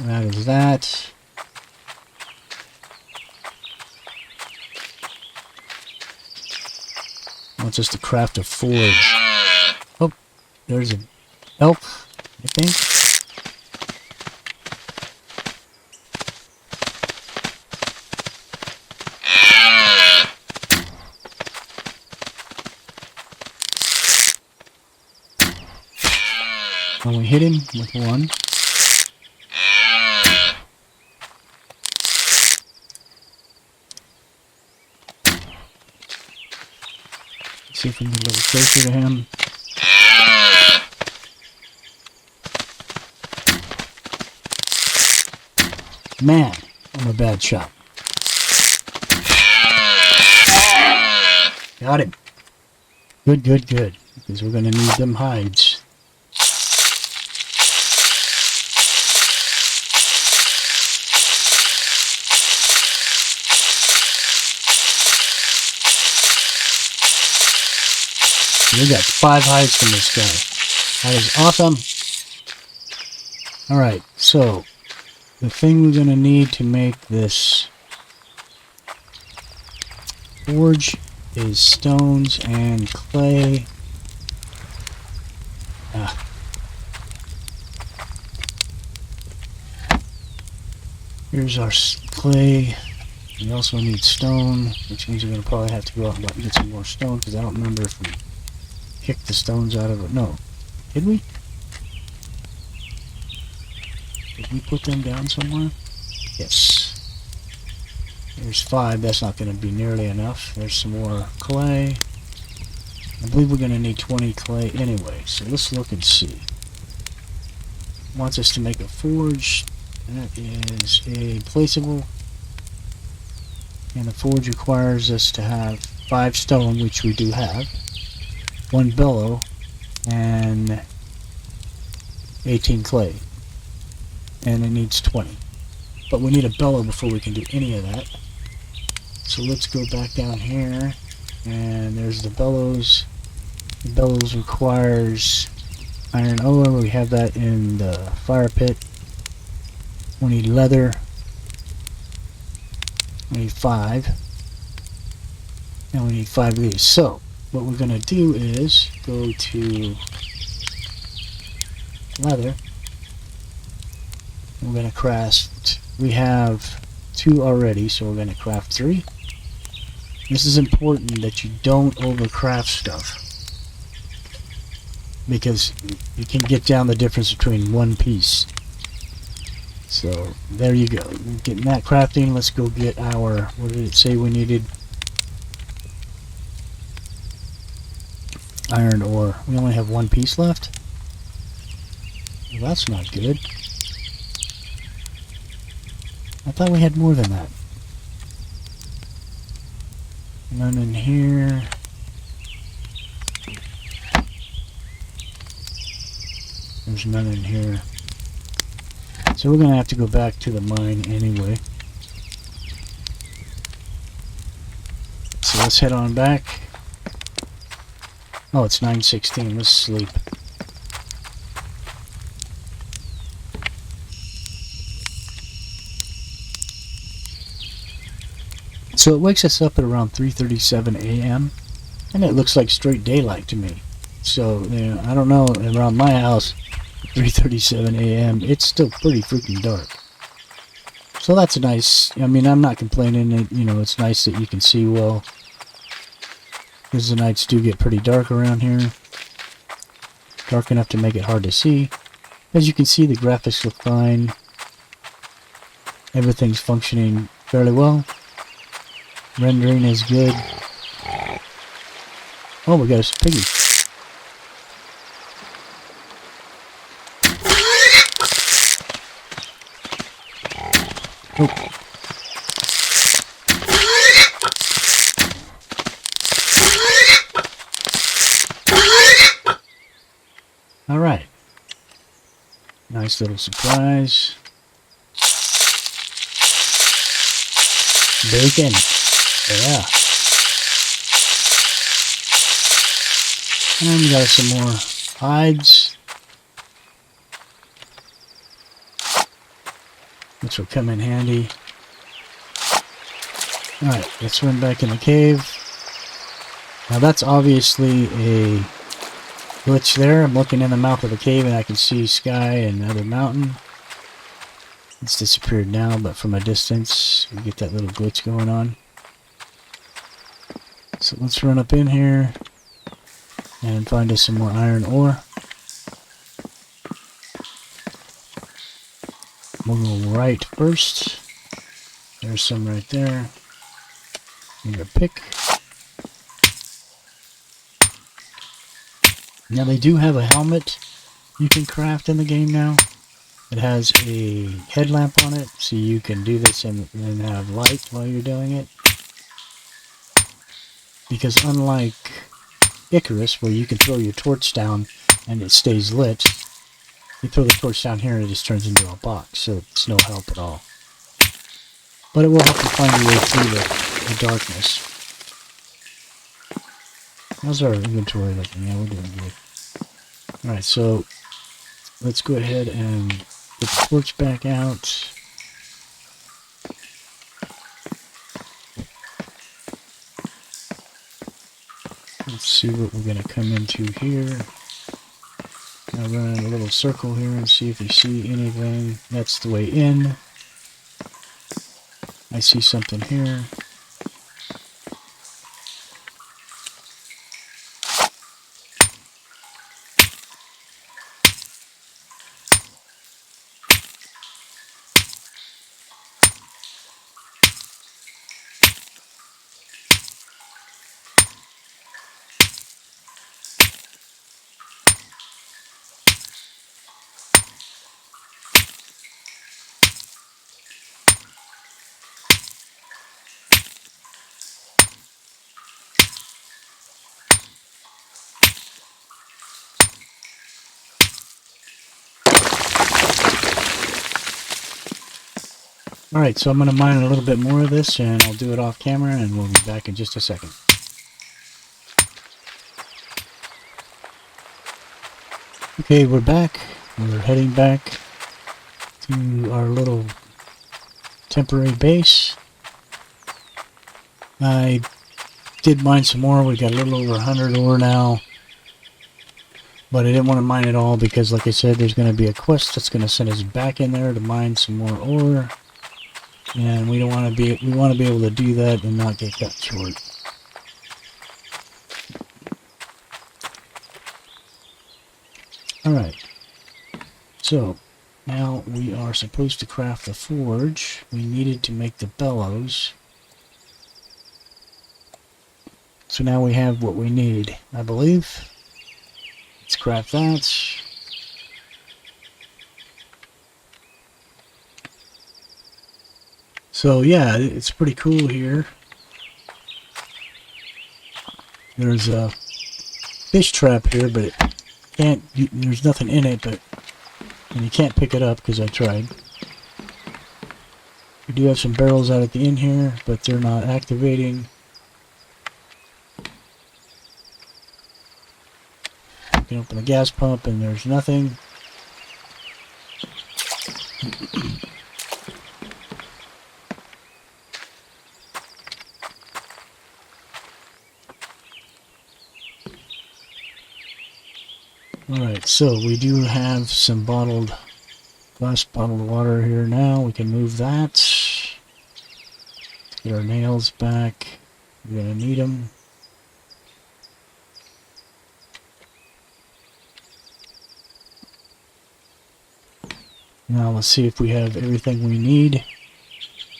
that is that. Wants us to craft a forge. Oh, there's an elk, I think. And we hit him with one. See if we can get a little closer to him. Man, I'm a bad shot. Got him. Good, good, good. Because we're going to need them hides. We got 5 hides from this guy. That is awesome. Alright, so the thing we're going to need to make this forge is stones and clay. Here's our clay. We also need stone, which means we're going to probably have to go out and get some more stone, because I don't remember if we picked the stones out of it. No. Did we? Did we put them down somewhere? Yes. There's 5. That's not going to be nearly enough. There's some more clay. I believe we're going to need 20 clay anyway. So let's look and see. Wants us to make a forge. That is a placeable. And the forge requires us to have 5 stone, which we do have. 1 bellow. And 18 clay. And it needs 20. But we need a bellow before we can do any of that. So let's go back down here. And there's the bellows. The bellows requires Iron ore, we have that in the fire pit. We need leather. We need 5. And we need 5 of these. So, what we're going to do is go to leather. We're going to craft, we have 2 already, so we're going to craft 3. This is important that you don't overcraft stuff, because you can get down the difference between one piece. So there you go, getting that crafting. Let's go get our, what did it say we needed? Iron ore. We only have 1 piece left. Well, that's not good. I thought we had more than that. None in here. There's none in here. So we're going to have to go back to the mine anyway. So let's head on back. Oh, it's 9:16. Let's sleep. So it wakes us up at around 3:37 a.m. and it looks like straight daylight to me. So, you know, I don't know, around my house, 3:37 a.m., it's still pretty freaking dark. So that's nice. I mean, I'm not complaining. You know, it's nice that you can see well, because the nights do get pretty dark around here. Dark enough to make it hard to see. As you can see, the graphics look fine. Everything's functioning fairly well. Rendering is good. Oh, we got a piggy. Oh. Alright. Nice little surprise. Bacon. Yeah. And we got some more hides, which will come in handy. Alright, let's run back in the cave. Now that's obviously a glitch there. I'm looking in the mouth of the cave and I can see sky and another mountain. It's disappeared now, but from a distance we get that little glitch going on. So let's run up in here and find us some more iron ore. We'll go right first. There's some right there. Need a pick. Now they do have a helmet you can craft in the game now. It has a headlamp on it, so you can do this and have light while you're doing it. Because unlike Icarus, where you can throw your torch down and it stays lit, you throw the torch down here and it just turns into a box, so it's no help at all. But it will help you find your way through the darkness. How's our inventory looking? Yeah, we're doing good. Alright, so let's go ahead and get the torch back out. Let's see what we're going to come into here. I'll run in a little circle here and see if we see anything. That's the way in. I see something here. Alright, so I'm going to mine a little bit more of this, and I'll do it off camera, and we'll be back in just a second. Okay, we're back. We're heading back to our little temporary base. I did mine some more. We got a little over 100 ore now. But I didn't want to mine it all because, like I said, there's going to be a quest that's going to send us back in there to mine some more ore. And we don't want to be, we want to be able to do that and not get cut short. Alright. So, now we are supposed to craft the forge. We needed to make the bellows. So now we have what we need, I believe. Let's craft that. So yeah, it's pretty cool here. There's a fish trap here, but it can't, there's nothing in it, but and you can't pick it up because I tried. We do have some barrels out at the end here, but they're not activating. You can open the gas pump and there's nothing. Alright, so we do have some glass bottled water here now. We can move that. Let's get our nails back. We're going to need them. Now let's see if we have everything we need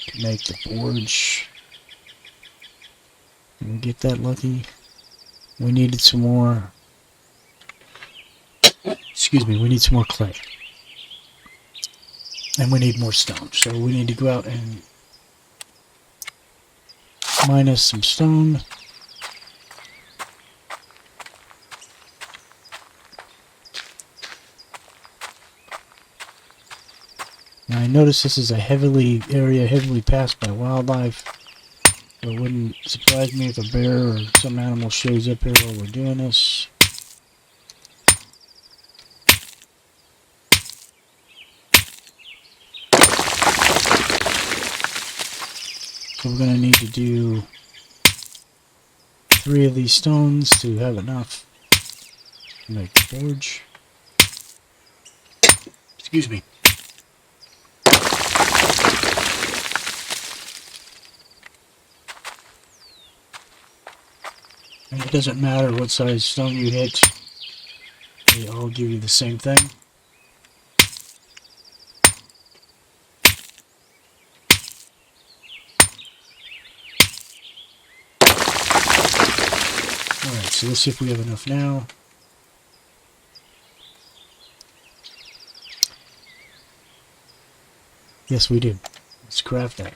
to make the forge. Did we get that lucky? We needed some more. Excuse me, we need some more clay. And we need more stone. So we need to go out and mine us some stone. Now I notice this is a area heavily passed by wildlife. So it wouldn't surprise me if a bear or some animal shows up here while we're doing this. So we're going to need to do 3 of these stones to have enough to make the forge. Excuse me. And it doesn't matter what size stone you hit, they all give you the same thing. Alright, so let's see if we have enough now. Yes, we do. Let's craft that.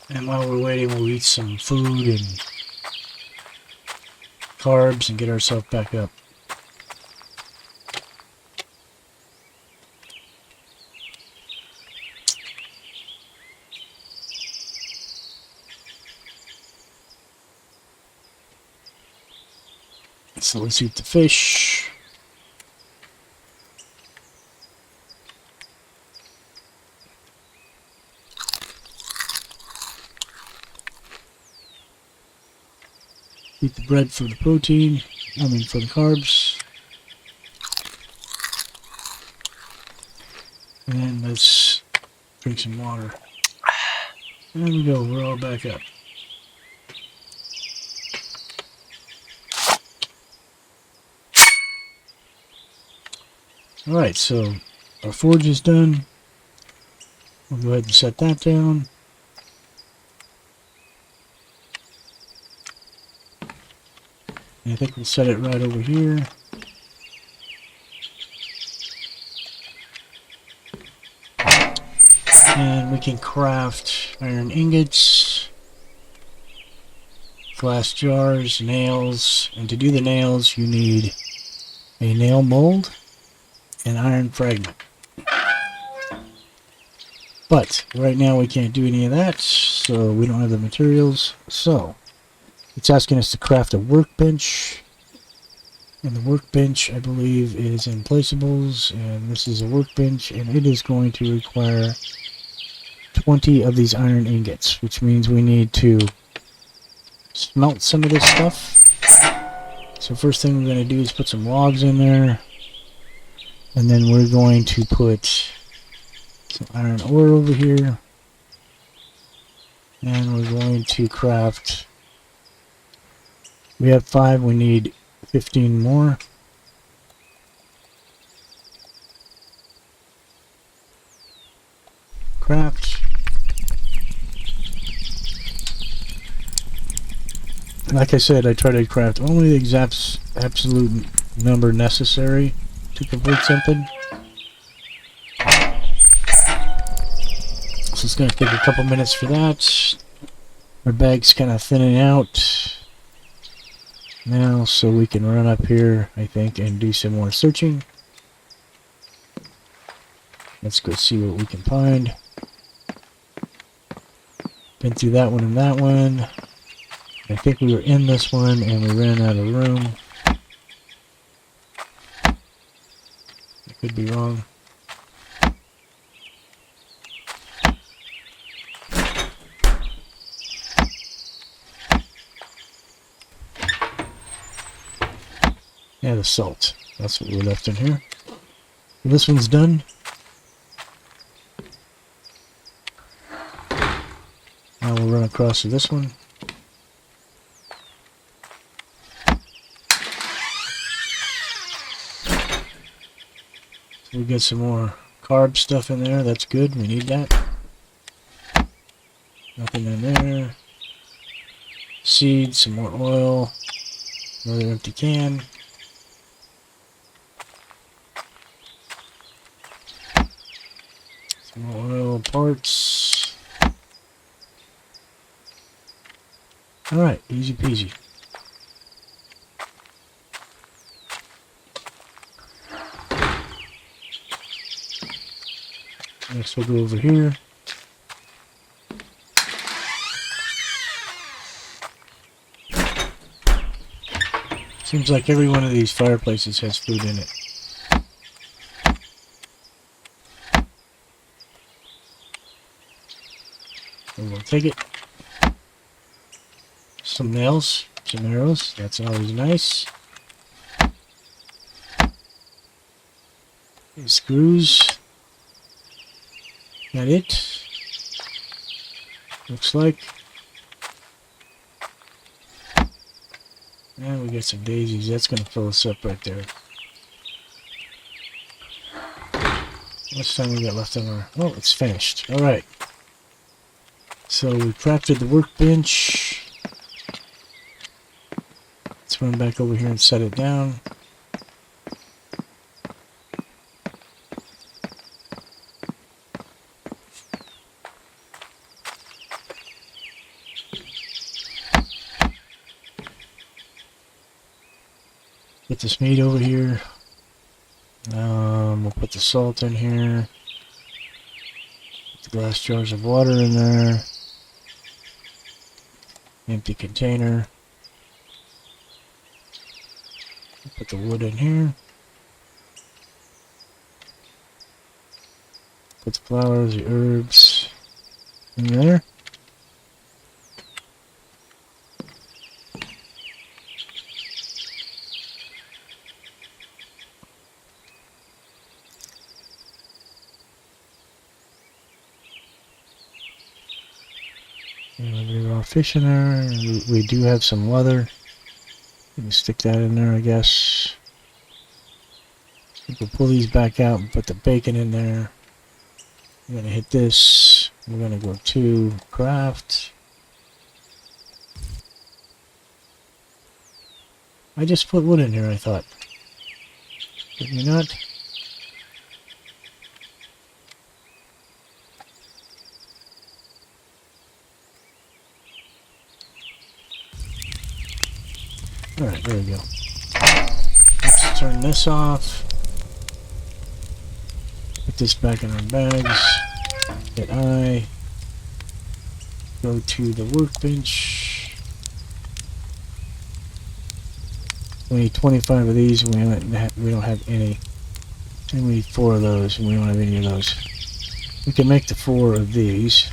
And while we're waiting, we'll eat some food and carbs and get ourselves back up. So let's eat the fish. Eat the bread for the protein, for the carbs. And then let's drink some water. There we go, we're all back up. Alright, so our forge is done. We'll go ahead and set that down. And I think we'll set it right over here. And we can craft iron ingots, glass jars, nails, and to do the nails you need a nail mold and iron fragment. But right now we can't do any of that, so we don't have the materials. So it's asking us to craft a workbench. And the workbench, I believe, is in placeables. And this is a workbench, and it is going to require 20 of these iron ingots, which means we need to smelt some of this stuff. So first thing we're going to do is put some logs in there. And then we're going to put some iron ore over here. And we're going to craft... We have 5, we need 15 more. Craft. Like I said, I try to craft only the exact absolute number necessary to complete something. So it's going to take a couple minutes for that. Our bag's kind of thinning out now, so we can run up here, I think, and do some more searching. Let's go see what we can find. Been through that one and that one. I think we were in this one and we ran out of room. I could be wrong. Yeah, the salt. That's what we left in here. This one's done. Now we'll run across to this one. So we get some more carb stuff in there. That's good. We need that. Nothing in there. Seeds, some more oil. Another empty can. Some more oil parts. Alright, easy peasy. Next we'll go over here. Seems like every one of these fireplaces has food in it. So we'll take it. Some nails, some arrows, that's always nice. Screws. That it? Looks like. And we got some daisies. That's going to fill us up right there. How much time we got left on our... Oh, it's finished. Alright. So we crafted the workbench. Let's run back over here and set it down. Get this meat over here. We'll put the salt in here. Put the glass jars of water in there. Empty container. Put the wood in here. Put the flowers, the herbs in there. Raw fish in there. We do have some leather. We can stick that in there, I guess. We'll pull these back out and put the bacon in there. I'm going to hit this. We're going to go to craft. I just put wood in here, I thought. Did we not? Alright, there we go. Let's turn this off. Put this back in our bags. Hit I. Go to the workbench. We need 25 of these, and we don't have any. And we need 4 of those, and we don't have any of those. We can make the 4 of these.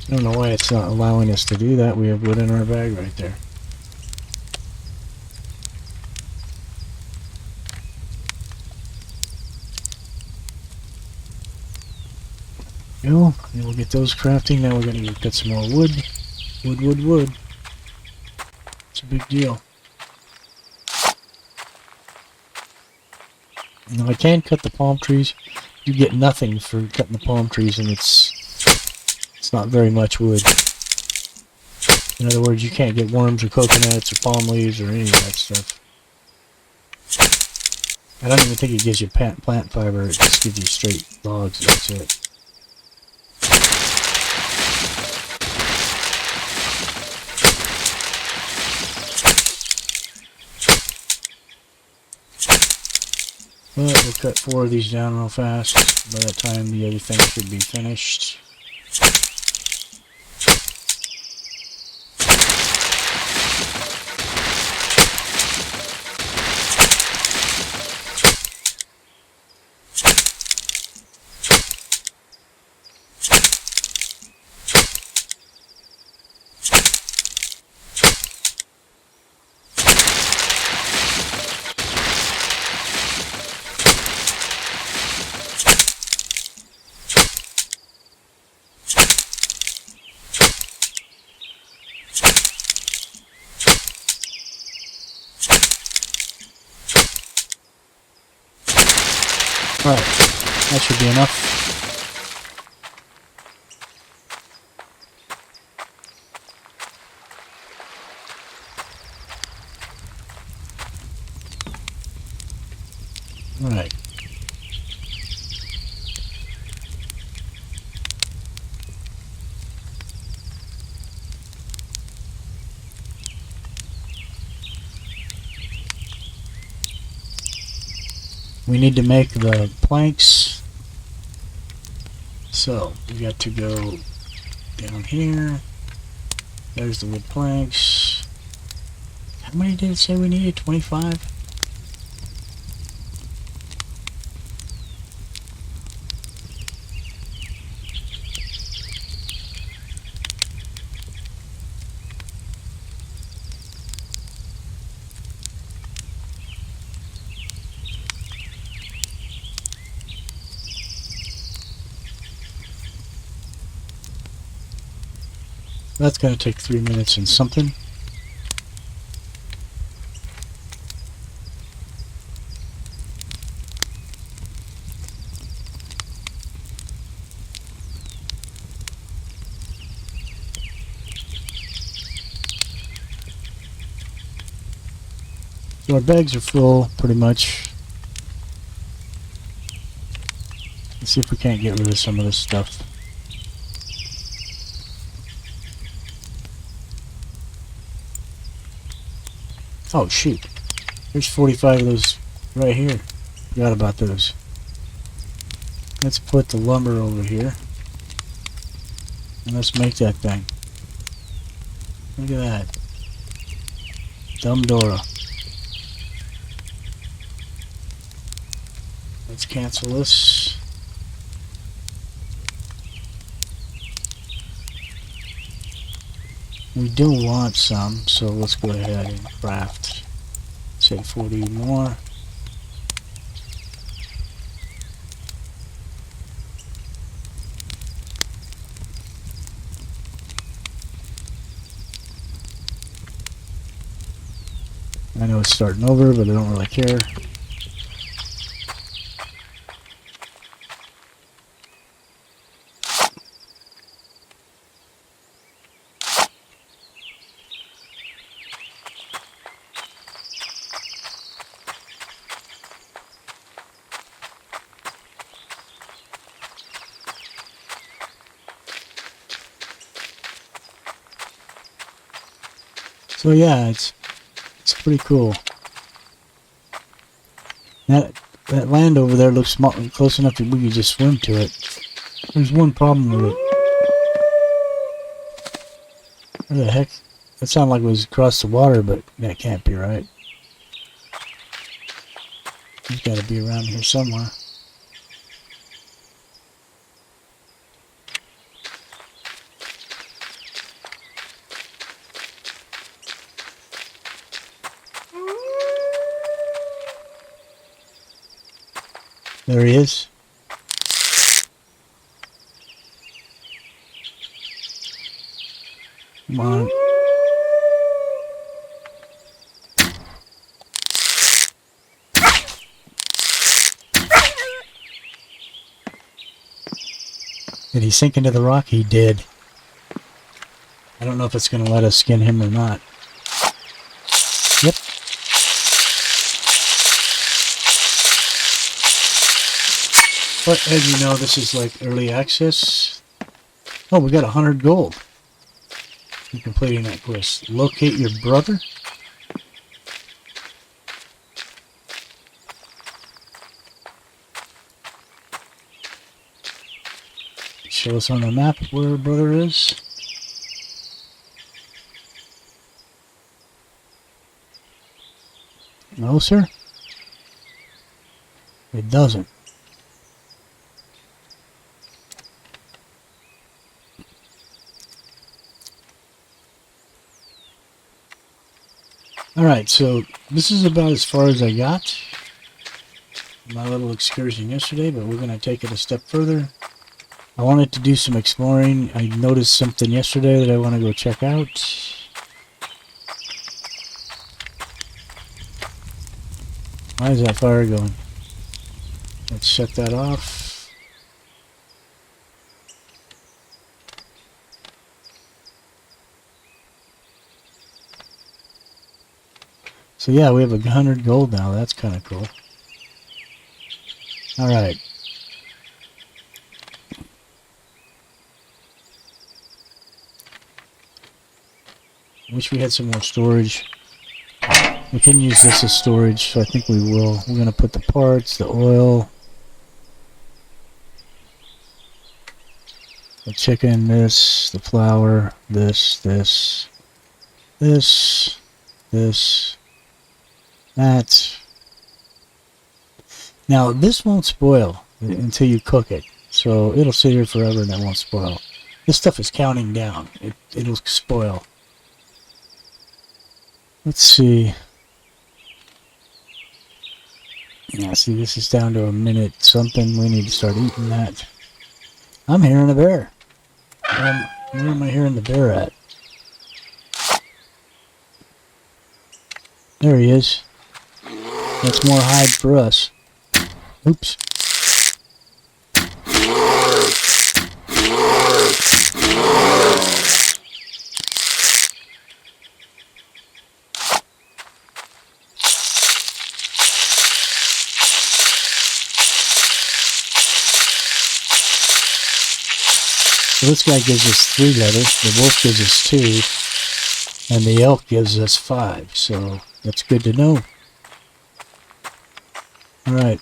I don't know why it's not allowing us to do that. We have wood in our bag right there. Go, and we'll get those crafting. Now we're going to get some more wood. Wood. It's a big deal. Now I can cut the palm trees. You get nothing for cutting the palm trees, and it's not very much wood. In other words, you can't get worms or coconuts or palm leaves or any of that stuff. I don't even think it gives you plant fiber. It just gives you straight logs. That's it. But we'll cut 4 of these down real fast. By that time, the other thing should be finished. Alright, that should be enough. Alright. We need to make the planks. So, we got to go down here. There's the wood planks. How many did it say we needed? 25? That's going to take 3 minutes and something. So our bags are full, pretty much. Let's see if we can't get rid of some of this stuff. Oh shoot, there's 45 of those right here. Forgot about those. Let's put the lumber over here. And let's make that thing. Look at that. Dumb Dora. Let's cancel this. We do want some, so let's go ahead and craft, say 40 more. I know it's starting over, but I don't really care. So yeah, it's pretty cool. That land over there looks close enough that we could just swim to it. There's one problem with it. Where the heck? That sounded like it was across the water, but that can't be right. He's got to be around here somewhere. There he is. Come on. Did he sink into the rock? He did. I don't know if it's going to let us skin him or not. Yep. But as you know, this is like early access. Oh, we got 100 gold for completing that quest. Locate your brother. Show us on the map where her brother is. No, sir. It doesn't. Alright, so this is about as far as I got. My little excursion yesterday, but we're going to take it a step further. I wanted to do some exploring. I noticed something yesterday that I want to go check out. Why is that fire going? Let's shut that off. So yeah, we have 100 gold now. That's kind of cool. Alright. Wish we had some more storage. We can use this as storage, so I think we will. We're going to put the parts, the oil, the chicken, this, the flour, this, that. Now, this won't spoil until you cook it, so it'll sit here forever and it won't spoil. This stuff is counting down. It'll spoil. Let's see. Yeah, see, this is down to a minute something. We need to start eating that. I'm hearing a bear. Where am I hearing the bear at? There he is. That's more hide for us. Oops. So this guy gives us 3 leather, the wolf gives us 2, and the elk gives us 5, so that's good to know. Alright,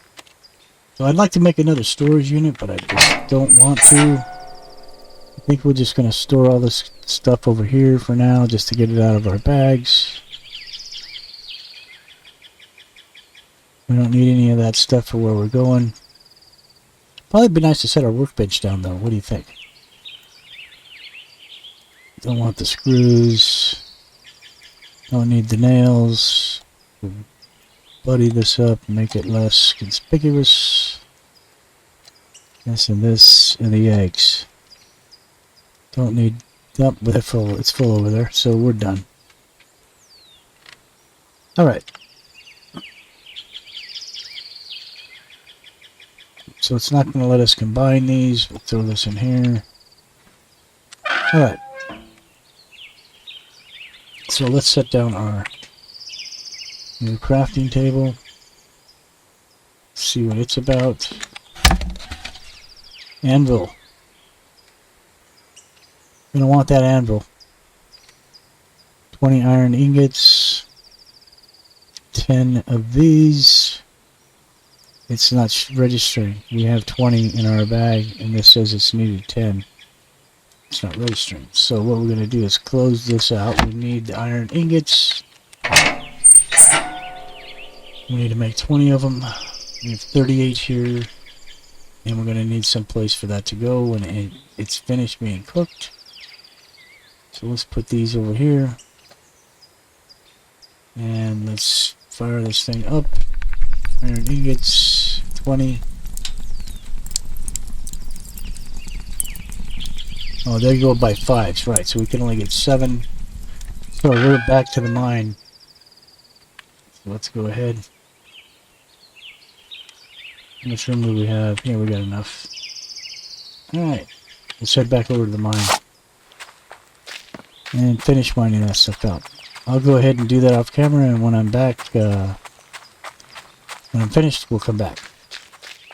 so I'd like to make another storage unit, but I just don't want to. I think we're just going to store all this stuff over here for now, just to get it out of our bags. We don't need any of that stuff for where we're going. Probably be nice to set our workbench down though, what do you think? Don't want the screws. Don't need the nails. Buddy this up and make it less conspicuous. This and this and the eggs. Don't need. Nope, they're full. It's full over there, so we're done. Alright. So it's not going to let us combine these. We'll throw this in here. Alright. So let's set down our new crafting table. See what it's about. Anvil. Gonna want that anvil. 20 iron ingots, 10 of these. It's not registering. We have 20 in our bag, and this says it's needed 10. It's not registering. So what we're going to do is close this out. We need the iron ingots. We need to make 20 of them. We have 38 here. And we're going to need some place for that to go when it's finished being cooked. So let's put these over here. And let's fire this thing up. Iron ingots, 20. Oh, they go by 5s, right, so we can only get 7. So we're back to the mine. So let's go ahead. How much room do we have? Yeah, we got enough. Alright, let's head back over to the mine. And finish mining that stuff out. I'll go ahead and do that off camera, and when I'm back, when I'm finished, we'll come back.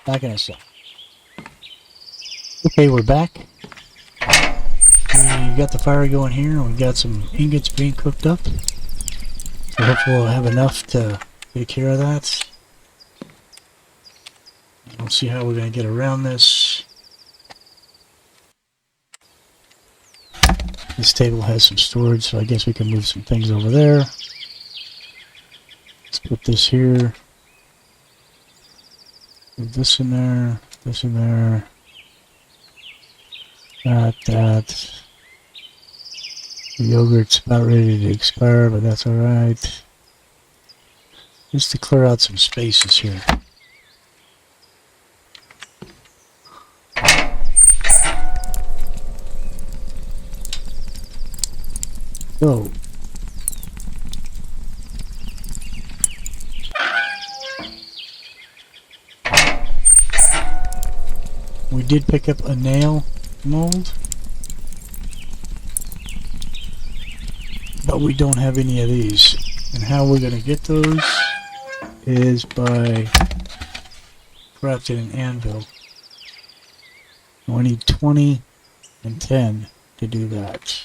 Back in a sec. Okay, we're back. We got the fire going here. We got some ingots being cooked up. So hopefully we'll have enough to take care of that. We'll see how we're going to get around this. This table has some storage, so I guess we can move some things over there. Let's put this here. Put this in there. This in there. That. The yogurt's about ready to expire, but that's alright. Just to clear out some spaces here. So, we did pick up a nail mold, but we don't have any of these. And how we're going to get those is by crafting an anvil. We need 20 and 10 to do that.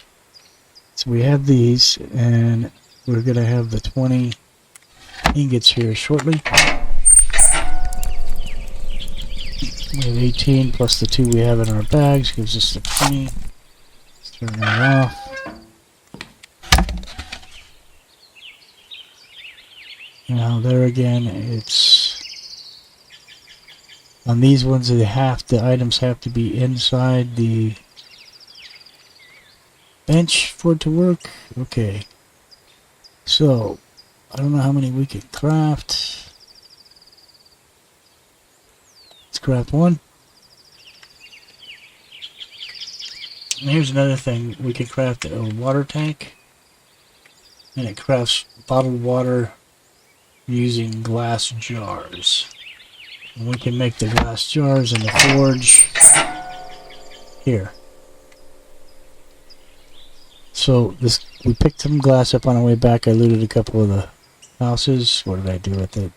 So we have these, and we're going to have the 20 ingots here shortly. We have 18 plus the 2 we have in our bags gives us the 20. Let's turn that off. Now there again, it's on these ones the items have to be inside the bench for it to work. Okay, so I don't know how many we can craft. Let's craft one. And here's another thing, we can craft a water tank, and it crafts bottled water using glass jars. And we can make the glass jars in the forge here. So this, we picked some glass up on our way back. I looted a couple of the houses. What did I do with it?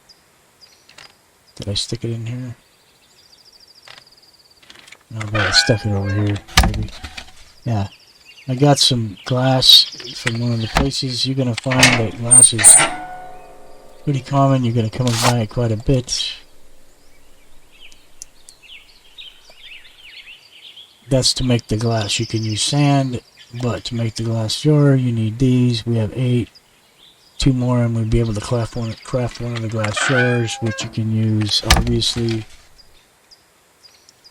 Did I stick it in here? No, but I stuck it over here, maybe. Yeah. I got some glass from one of the places. You're going to find that glass is pretty common. You're going to come by it quite a bit. That's to make the glass. You can use sand, but to make the glass jar, you need these. We have 8. 2 more, and we'll be able to craft one of the glass jars, which you can use, obviously,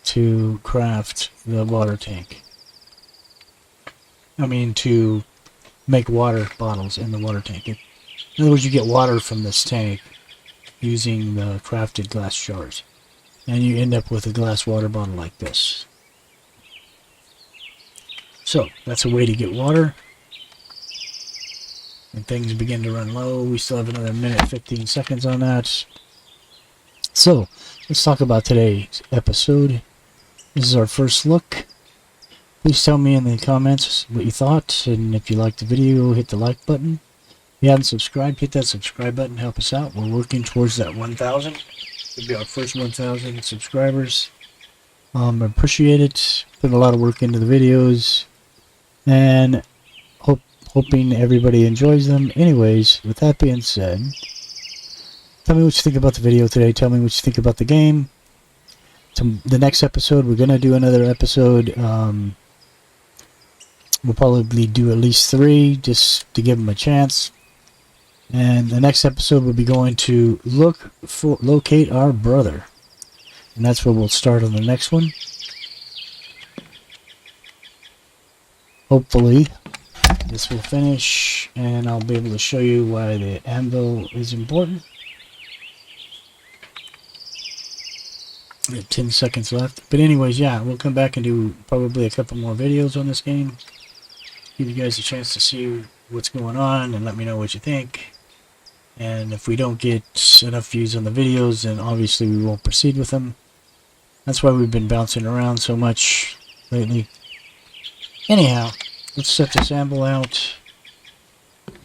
to craft the water tank. I mean, to make water bottles in the water tank. In other words, you get water from this tank using the crafted glass jars. And you end up with a glass water bottle like this. So, that's a way to get water. And things begin to run low. We still have another minute 15 seconds on that. So, let's talk about today's episode. This is our first look. Please tell me in the comments what you thought, and if you liked the video, hit the like button. If you haven't subscribed, hit that subscribe button, help us out. We're working towards that 1,000. It'll be our first 1,000 subscribers. I appreciate it. Put a lot of work into the videos, and hoping everybody enjoys them. Anyways, with that being said, tell me what you think about the video today. Tell me what you think about the game. The next episode, we're going to do another episode. We'll probably do at least 3 just to give them a chance. And the next episode we'll be going to locate our brother. And that's where we'll start on the next one. Hopefully this will finish and I'll be able to show you why the anvil is important. We have 10 seconds left. But anyways, yeah, we'll come back and do probably a couple more videos on this game. Give you guys a chance to see what's going on and let me know what you think. And if we don't get enough views on the videos, then obviously we won't proceed with them. That's why we've been bouncing around so much lately. Anyhow, let's set this anvil out.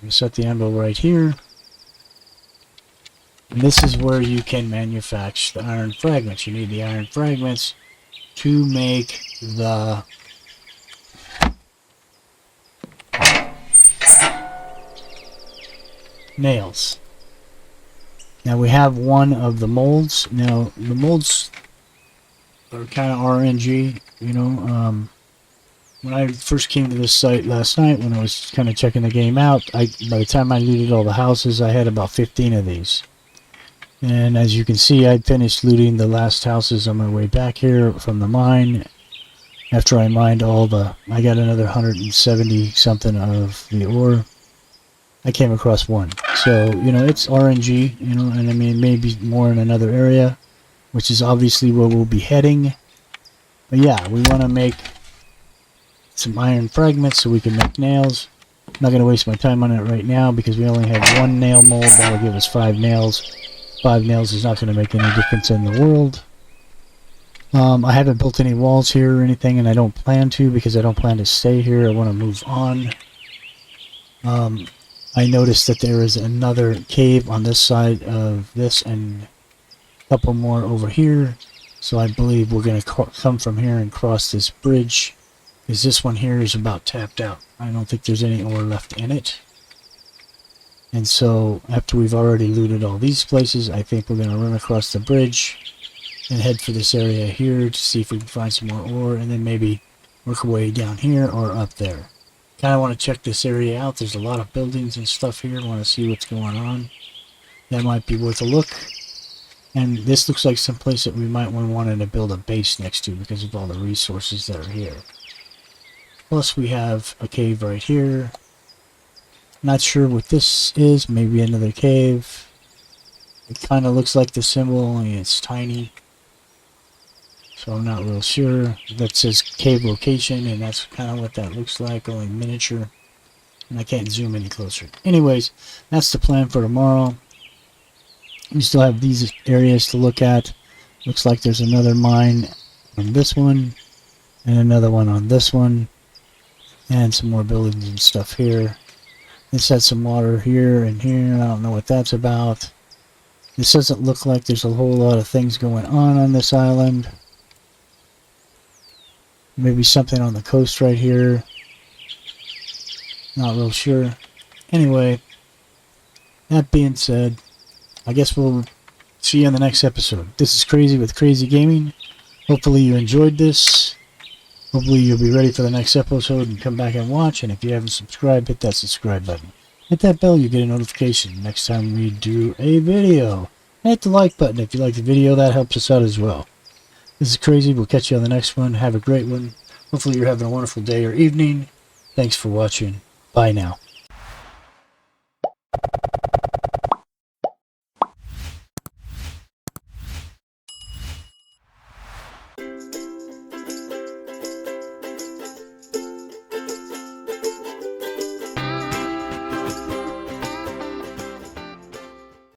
We'll set the anvil right here. And this is where you can manufacture the iron fragments. You need the iron fragments to make the nails. Now we have one of the molds. Now the molds are kind of RNG, you know. When I first came to this site last night, when I was kind of checking the game out, by the time I looted all the houses, I had about 15 of these. And as you can see, I finished looting the last houses on my way back here from the mine. After I mined I got another 170 something of the ore. I came across one. So, you know, it's RNG, you know, and I mean, maybe more in another area, which is obviously where we'll be heading. But yeah, we want to make some iron fragments so we can make nails. I'm not going to waste my time on it right now because we only have 1 nail mold. That will give us 5 nails. 5 nails is not going to make any difference in the world. I haven't built any walls here or anything, and I don't plan to because I don't plan to stay here. I want to move on. I noticed that there is another cave on this side of this and a couple more over here. So I believe we're going to come from here and cross this bridge because this one here is about tapped out. I don't think there's any ore left in it. And so after we've already looted all these places, I think we're going to run across the bridge and head for this area here to see if we can find some more ore and then maybe work our way down here or up there. Kind of want to check this area out. There's a lot of buildings and stuff here. I want to see what's going on. That might be worth a look. And this looks like some place that we might want to build a base next to because of all the resources that are here. Plus we have a cave right here. Not sure what this is. Maybe another cave. It kind of looks like the symbol, only it's tiny. So I'm not real sure. That says cave location, and that's kind of what that looks like, only miniature. And I can't zoom any closer. Anyways, that's the plan for tomorrow. We still have these areas to look at. Looks like there's another mine on this one, and another one on this one, and some more buildings and stuff here. This has some water here and here. I don't know what that's about. This doesn't look like there's a whole lot of things going on this island. Maybe something on the coast right here. Not real sure. Anyway, that being said, I guess we'll see you in the next episode. This is Crazy with Crazy Gaming. Hopefully you enjoyed this. Hopefully you'll be ready for the next episode and come back and watch. And if you haven't subscribed, hit that subscribe button. Hit that bell, you get a notification next time we do a video. And hit the like button if you like the video. That helps us out as well. This is Crazy. We'll catch you on the next one. Have a great one. Hopefully you're having a wonderful day or evening. Thanks for watching. Bye now.